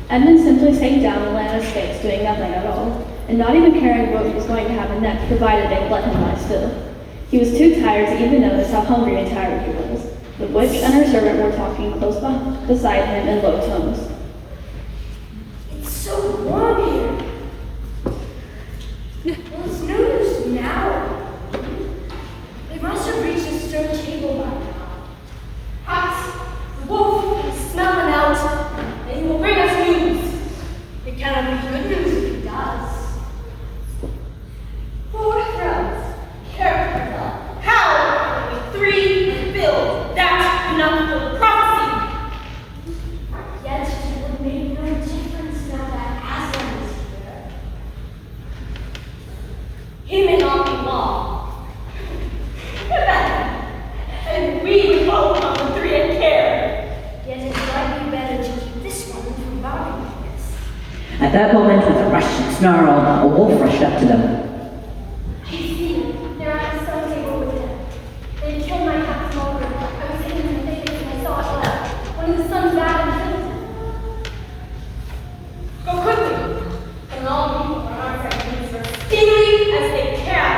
Edmund simply sank down and lay on his face, doing nothing at all, and not even caring what was going to happen next, provided they let him lie still. He was too tired to even notice how hungry and tired he was. The witch and her servant were talking close beside him in low tones. It's so warm here. Well, it's no use now. They must have reached a stone table by now. Perhaps the wolf is smelling out, and he will bring us news. It cannot be good news if he does. 4 thrones, careful. How will 3 fill that enough for the prophecy? Yet it would make no difference now that Aslan is here. He may not be long. And we would follow on the 3 and care. Yet it might be better to keep this one from bothering us. At that moment, with a rush and snarl, a wolf rushed up to them. I see them. They're at the stone table with him. They killed my half small group. I was sitting in the thicket and I saw it all. One of the sons back and killed him. Go quickly. And all people are our friends as speedily as they can.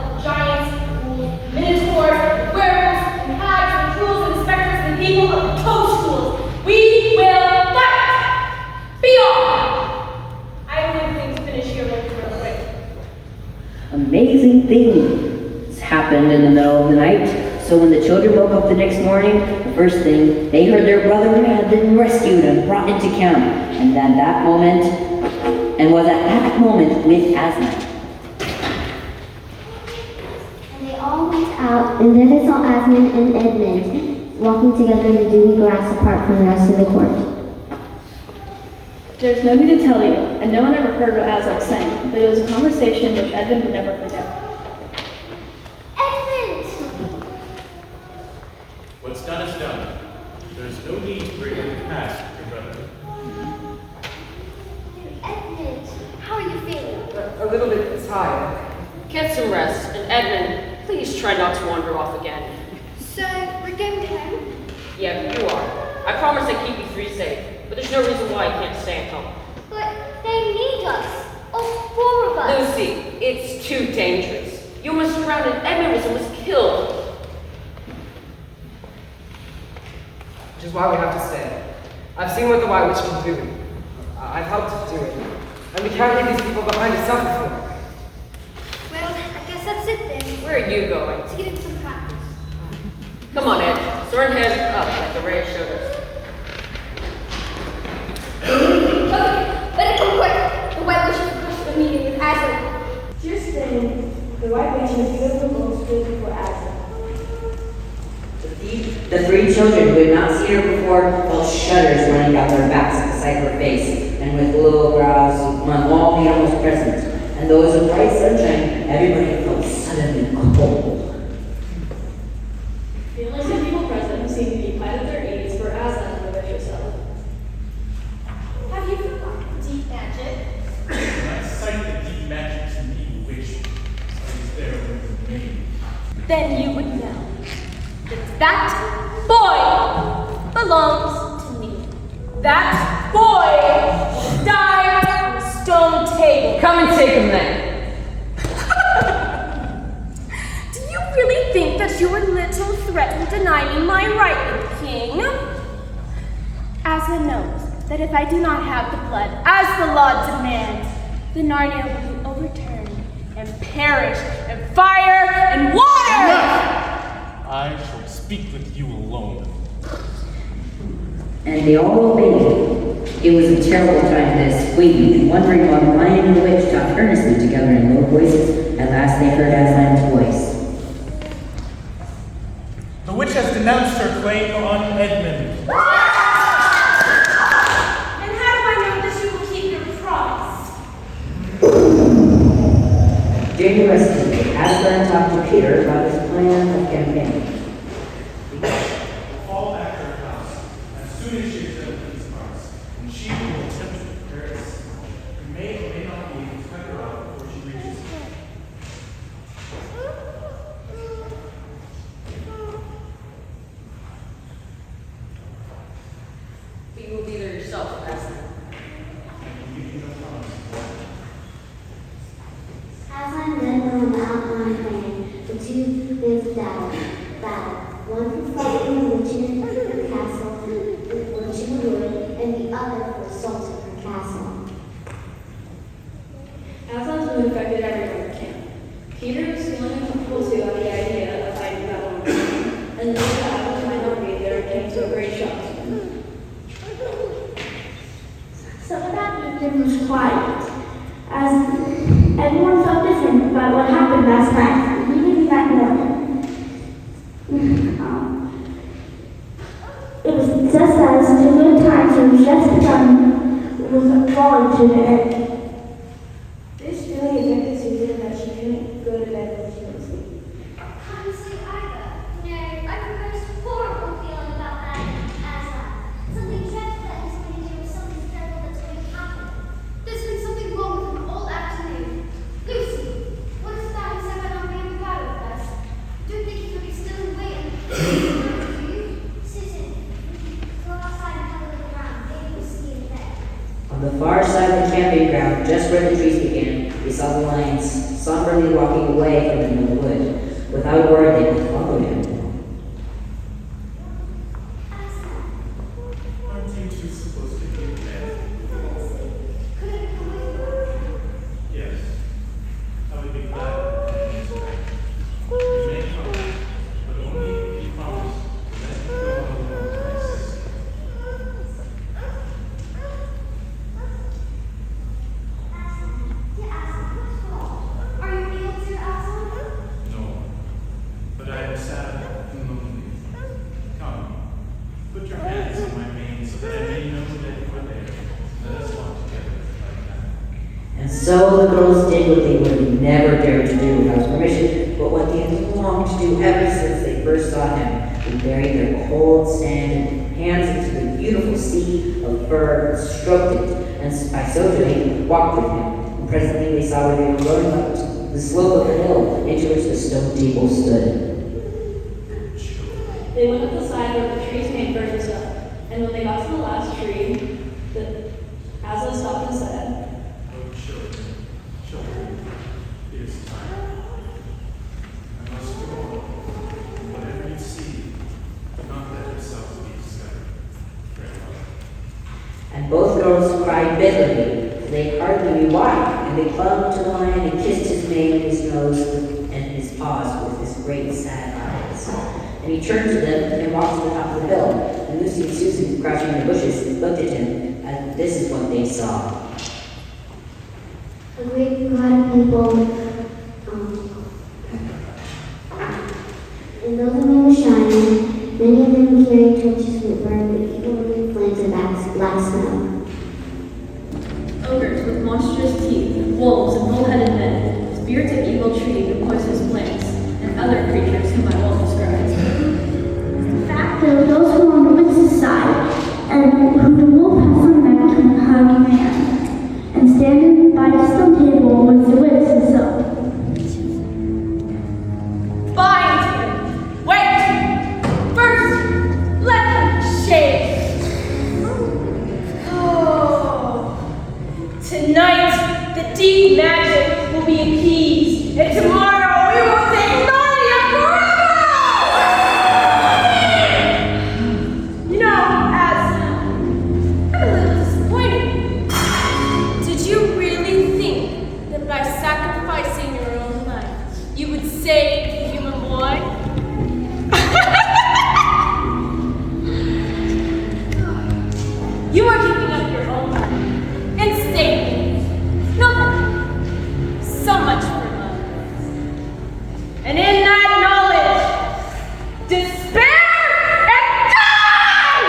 Of giants, ghouls, minotaurs, werewolves, and hags, and trolls, and specters, and people of toadstools. We will fight! Be on! I don't think things finish here when we run away. A amazing things happened in the middle of the night. So when the children woke up the next morning, the first thing, they heard their brother had been rescued and brought into camp. And at that moment, with Aslan. And they all went out, and there they saw Aslan and Edmund walking together in the dewy grass apart from the rest of the court. There's no need to tell you, and no one ever heard what Aslan was saying, but it was a conversation which Edmund would never forget. Edmund! What's done is done. There's no need to bring up the past, your brother. Edmund, how are you feeling? A little bit tired. Get some rest, and Edmund, please try not to wander off again. So, we're going home? Yeah, you are. I promise I keep you three safe, but there's no reason why I can't stay at home. But they need us. All four of us. Lucy, it's too dangerous. You almost drowned and Edmund was almost killed. Which is why we have to stay. I've seen what the White Witch can do. I've helped to do it. And we can't leave these people behind to suffer for it. Well, I guess that's it then. Where are you going? To get in some practice. Come on, Ed. Sword and head up like the Ray showed us. Okay, better come quick. The White Witch has requested a meeting with Aslan. Just then, the White Witch and a few of the wolves stood before Aslan. The three children who had not seen her before felt shudders running down their backs at the sight of her face, and with low brows, one all made almost present, and those of bright sunshine, everybody felt suddenly cold. The only two people present seemed to be quite at their ease were Aslan and the witch herself. Have you forgotten deep magic? I cite the deep magic to me, which is there with me. Then you would know that boy belongs to me. That boy died on a stone table. Come and take him then. Do you really think that your little threat will deny me my right, King? Aslan knows that if I do not have the blood as the law demands, the Narnia will be overturned and perish in fire and water! Enough! I shall speak with you alone. And they all obeyed. It was a terrible time this, waiting and wondering while the lion and the witch talked earnestly together in low voices. At last they heard Aslan's voice. The witch has denounced her claim on Edmund. And how do I know that you will keep your promise? During the rest of the day, Aslan talked to Peter about his plan of campaign. Fall back to her house as soon as she has done these parts, and she will attempt to prepare us. You may or may not be able to cut her off before she reaches it. But you will be there yourself, Aslan. I can give you no promise. Aslan then on the outline plan, the two with battle. One for fighting the witch in her castle, the witch in the wood, and the other for assaulting her castle. Aslan's mood affected everyone in the camp. Peter was feeling uncomfortable too at the idea of fighting that one, and knowing that Aslan might not be there came to a great shock to him. So that evening was quiet, as everyone felt different about what happened last night, even that morning. It was just as the good times were just begun was falling to the end. This really affected Susan that she couldn't go to bed when she was asleep. Can't sleep either. No, I have the most horrible feeling about that Aslan. Something dreadful that he's going to do, or something terrible that's going to happen. There's been something wrong with him all afternoon. Lucy, what is that he said about not being the battle with us? Do you think he could be still in waiting? Susan, go outside and have a look around. Maybe we'll see it there. On the far side of the camping ground, just where the trees began, we saw the lions somberly walking away from him in the wood. Without a word, they both followed him. Aren't you two supposed to be in bed? Could I come with you? Yes. I would be glad. So the girls did what they would have never dared to do without his permission, but what they had longed to do ever since they first saw him. They buried their cold, sanded hands into the beautiful sea of fur, stroked it, and by so doing, walked with him. And presently they saw where they were going up the slope of the hill into which the stone table stood. They went up the side where the trees made birds up, and when they got to the last tree, Aslan stopped and said, Oh, children, it is time. I must go on. Whatever you see, do not let yourselves be discovered. Farewell. And both girls cried bitterly, for they hardly knew why, and they clung to the lion and kissed his mane and his nose and his paws with his great sad eyes. And he turned to them and walked to the top of the hill, and Lucy and Susan, crouching in the bushes, looked at him, and this is what they saw. A great crowd of people, and though the moon was shining, many of them carried torches that burned the evil flames of black snow. Ogres with monstrous teeth, wolves and bull-headed men, spirits of evil trees and poisonous plants, and other creatures whom I won't describe. In fact, there were those who were on the witch's side, and who the wolf had from them can hug man. And standing by the stone table was the witch herself. Bind him! Wait! First, let him shave! Oh. Tonight, the deep magic will be appeased, and tomorrow we will take Narnia forever! You know, I'm a little disappointed. Did you really think that by sacrificing your own life, you would save the human boy? You are giving up your own life and saving nothing. So much for love. And in that knowledge, despair and die!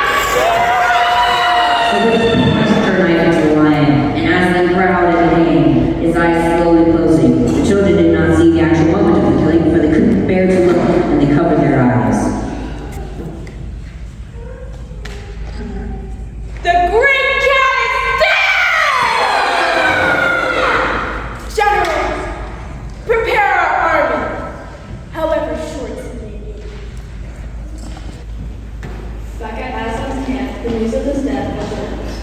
Turned her knife into the lion, and as they growled in pain, his eyes slowly closing. The children did not see the actual moment of the killing, for they couldn't bear to look, and they covered their eyes. The great cat is dead! Generals, prepare our army, however short it may be. back at Aslan's camp, the news of his death was announced.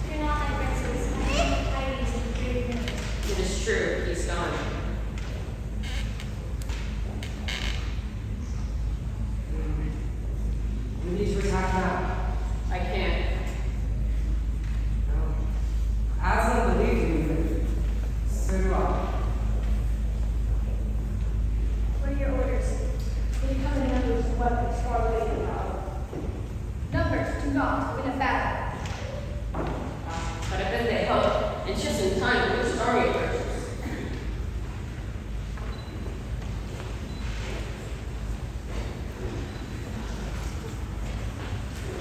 You're not my princess. I need to hear your news. It is true, he's gone. We need to attack now. I can't. No. Aslan believed in you. So do I. What are your orders? We come in numbers of weapons far away from power. Numbers do not win a battle. But I bet they hope, and just in time to reach Narnia first.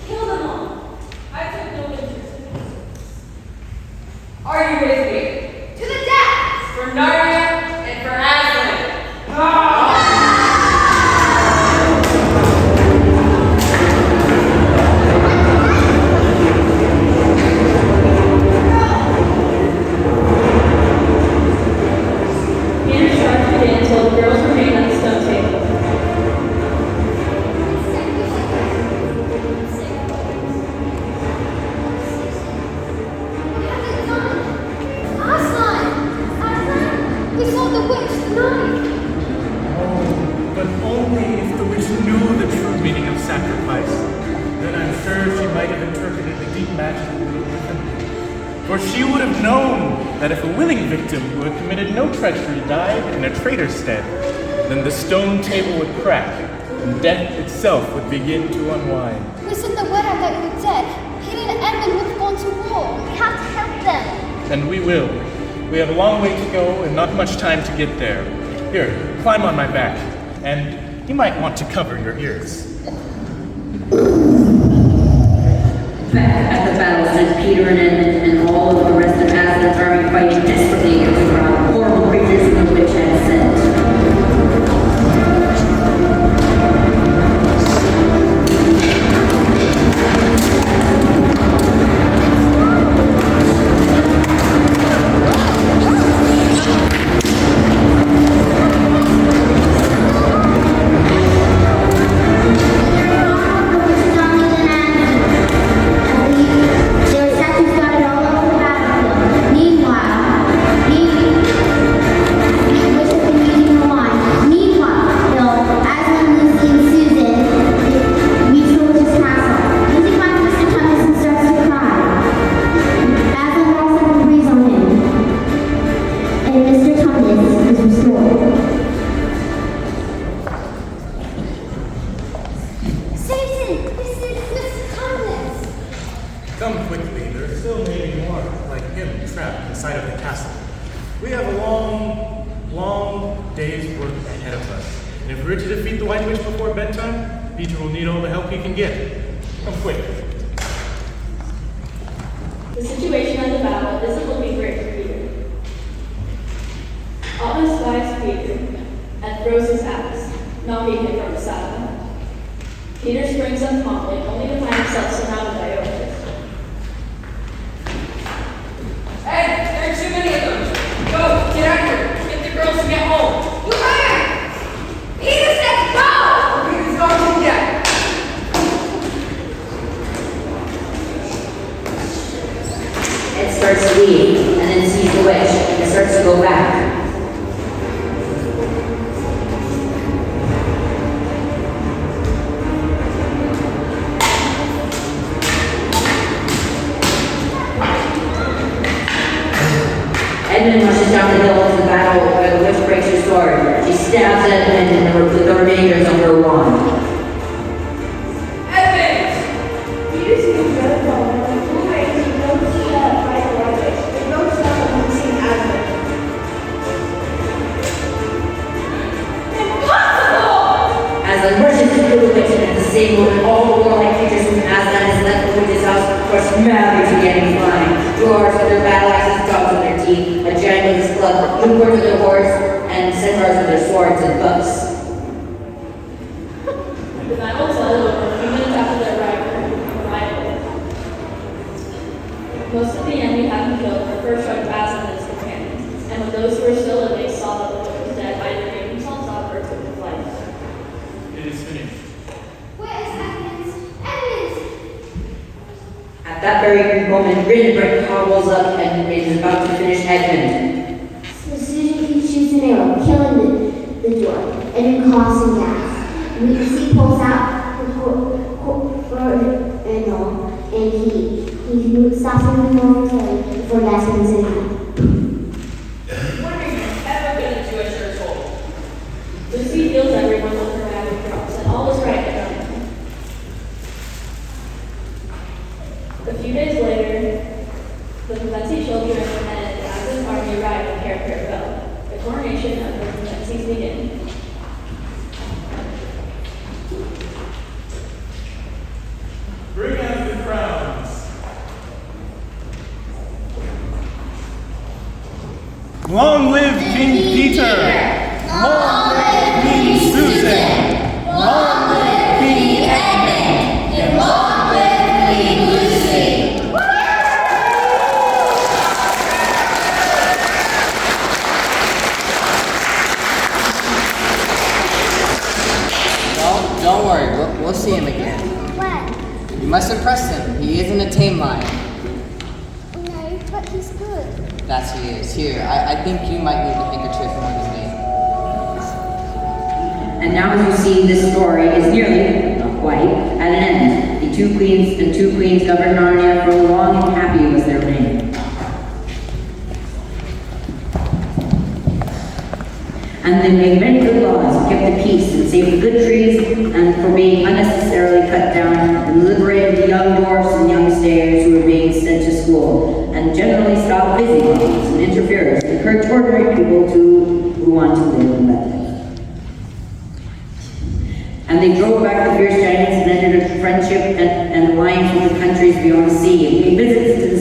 Kill them all. I took no interest in this. Are you with me? To the death! For Narnia and for Aslan. Hands started to dance while the girls remained at the stone table. What have they done? Aslan! Aslan! We saw the witch tonight! Oh, but only if the witch knew the true meaning of sacrifice. Then I'm sure she might have interpreted the deep magic a little differently. For she would have known that if a willing victim who had committed no treachery died in a traitor's stead, then the stone table would crack, and death itself would begin to unwind. We sent the word out that you were dead. Kitty and Edmund would have gone to war. We have to help them. And we will. We have a long way to go and not much time to get there. Here, climb on my back, and you might want to cover your ears. Back at the battle Peter and Edmund and all of the rest of Aslan's army fighting desperately against the horrible creatures whom the witch had sent. Come quickly, there are still maybe more like him trapped inside of the castle. We have a long, long day's work ahead of us. And if we're to defeat the White Witch before bedtime, Peter will need all the help he can get. Come quick. The situation at the battle isn't looking great for Peter. Otto spies Peter and throws his axe, knocking him from his saddle. Peter springs up promptly, only to find himself surrounded by ogres. Hey, there are too many of them. Go, get out of here. Get the girls to get home. Lieutenant! Peter said go! Peter's gone yet. Ed starts to leave, and then sees the witch, and starts to go back. Edmund rushes down the hill to the battle where the witch breaks her sword. She stabs Edmund and the remainders on her wand. Edmund! Peter seems dreadful, and like two ways he goes to fight the White Witch. They both stop when he sees Aslan. Aslan rushes to kill the witch, and at the same moment, all the warlike creatures from Aslan has left the witch's house, rush madly to the enemy line. Dwarves with their battle axes, dogs with their teeth, a giant with his club, unicorns with their horns, and centaurs with their swords and books. The battle is all over a few minutes after their arrival. Most of the enemy had been killed or first struck Aslan and his companions, and when those who were still living saw that the witch was dead, either gave themselves up or took to flight. It is finished. Where's Edmund? Edmund! At that very moment, Rinnebrick hobbles up and is about to finish Edmund. So Susan he shoots an arrow, killing the dwarf, and then causing gas. He pulls out the and he stops moving momentarily before gas moves in. When are you ever gonna do as you're told? Lucy heals everyone with her magic drops, and all is right around them. A few days later, the Pevensey children and Aslan's army arrived in Cairport. The coronation of the Pevensies began. Bring out the crowns. Long live King Peter! Long live Queen Susan! Long live King Edmund! And long live Queen Lucy! Don't worry, we'll see him again. When? You must impress him. He isn't a tame lion. No, but he's good. That's he is. Here, I think you might need a handkerchief more than me. And now as you see, this story is nearly, not quite, at an end. The two queens governed Narnia for long and happy was their reign. And they made many good laws, kept the peace, and saved the good trees, and for being unnecessarily cut down, and liberated the young dwarfs and young stayers who were being sent to school, and generally stopped busybodies and interferers, and encouraged ordinary people who want to live in that life. And they drove back the fierce giants and entered into friendship and alliance with the countries beyond the sea, and paid visits to the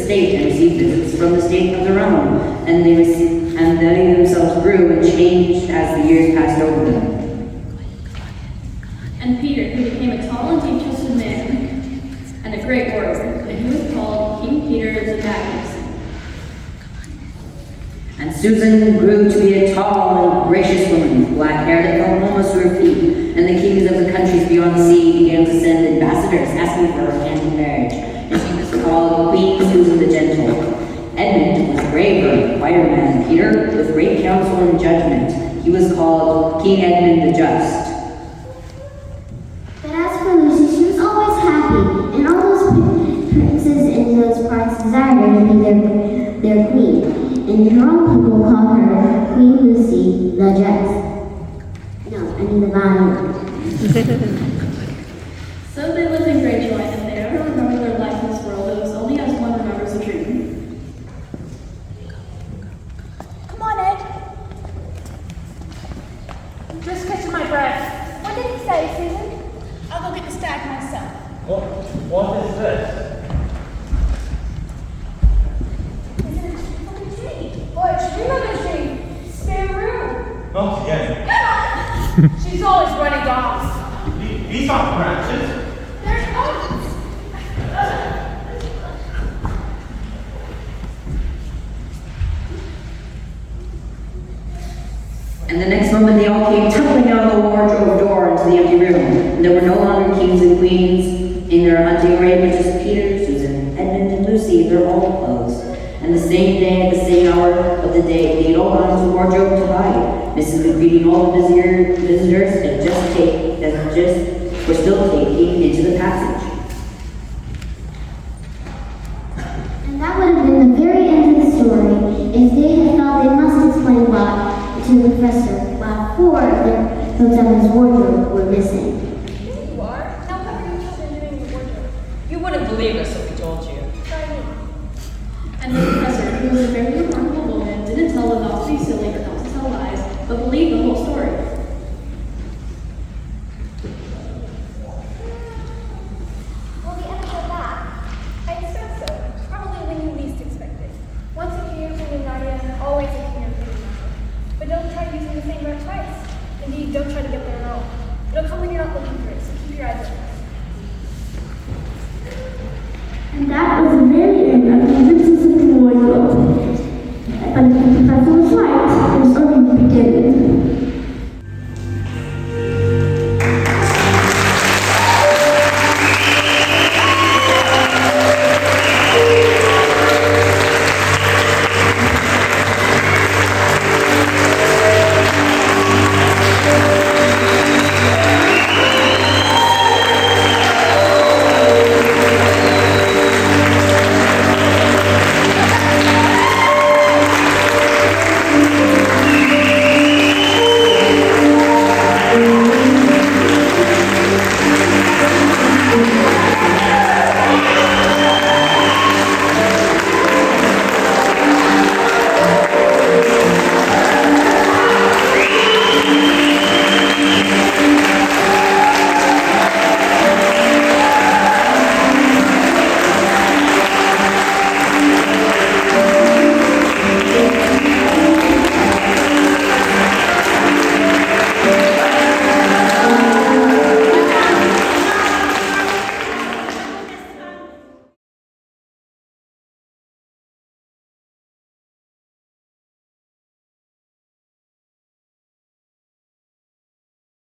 received visits from the state of their own, and they themselves grew and changed as the years passed over them. And Peter, who became a tall and deep-chested man and a great warrior, and he was called King Peter the Magnificent. And Susan grew to be a tall and gracious woman with black hair that fell almost to her feet, and the kings of the countries beyond the sea began to send ambassadors asking for her hand in marriage, and she was called Queen Susan the Gentle. Edmund was braver and quieter man than Peter, with great counsel and judgment. He was called King Edmund the Just. But as for Lucy, she was always happy, and all those princes in those parts desired her to be their queen. And her own people call her Queen Lucy the Just. No, I mean the Valiant. So they lived in great joy, and they never remembered their life in this world. It was only as one remembers a dream. Come on, Ed. I'm just catching my breath. What did he say, Susan? I'll go get the stag myself. What is this? Not again. She's always running dogs. These aren't branches. There's oaks. And the next moment they all came tumbling out of the wardrobe door into the empty room. And there were no longer kings and queens in their hunting array, but just Peter, Susan, Edmund, and Lucy in their old clothes. And the same day, at the same hour of the day, they had all gone into the wardrobe to hide. Mrs. was greeting all the visitors and were still taking into the passage. And that would have been the very end of the story if they had felt they must explain why to the professor why 4 of their Hotel's wardrobe were missing. Here you are. Now what are you children doing in the wardrobe? You wouldn't believe us if we told you. Try me. And the professor, who was a very remarkable woman, didn't tell them not to be silly or not to tell lies, but believed the whole story. Well, the end of that. I expect so. Probably when you least expect it. Once a king in Narnia, always a king in Narnia. But don't try using the same route twice. Indeed, don't try to get there at all. It'll come when you're not looking for it, so keep your eyes open. And that was the very end of the Princess of the Wardrobe. But the professor was right, it was only the beginning.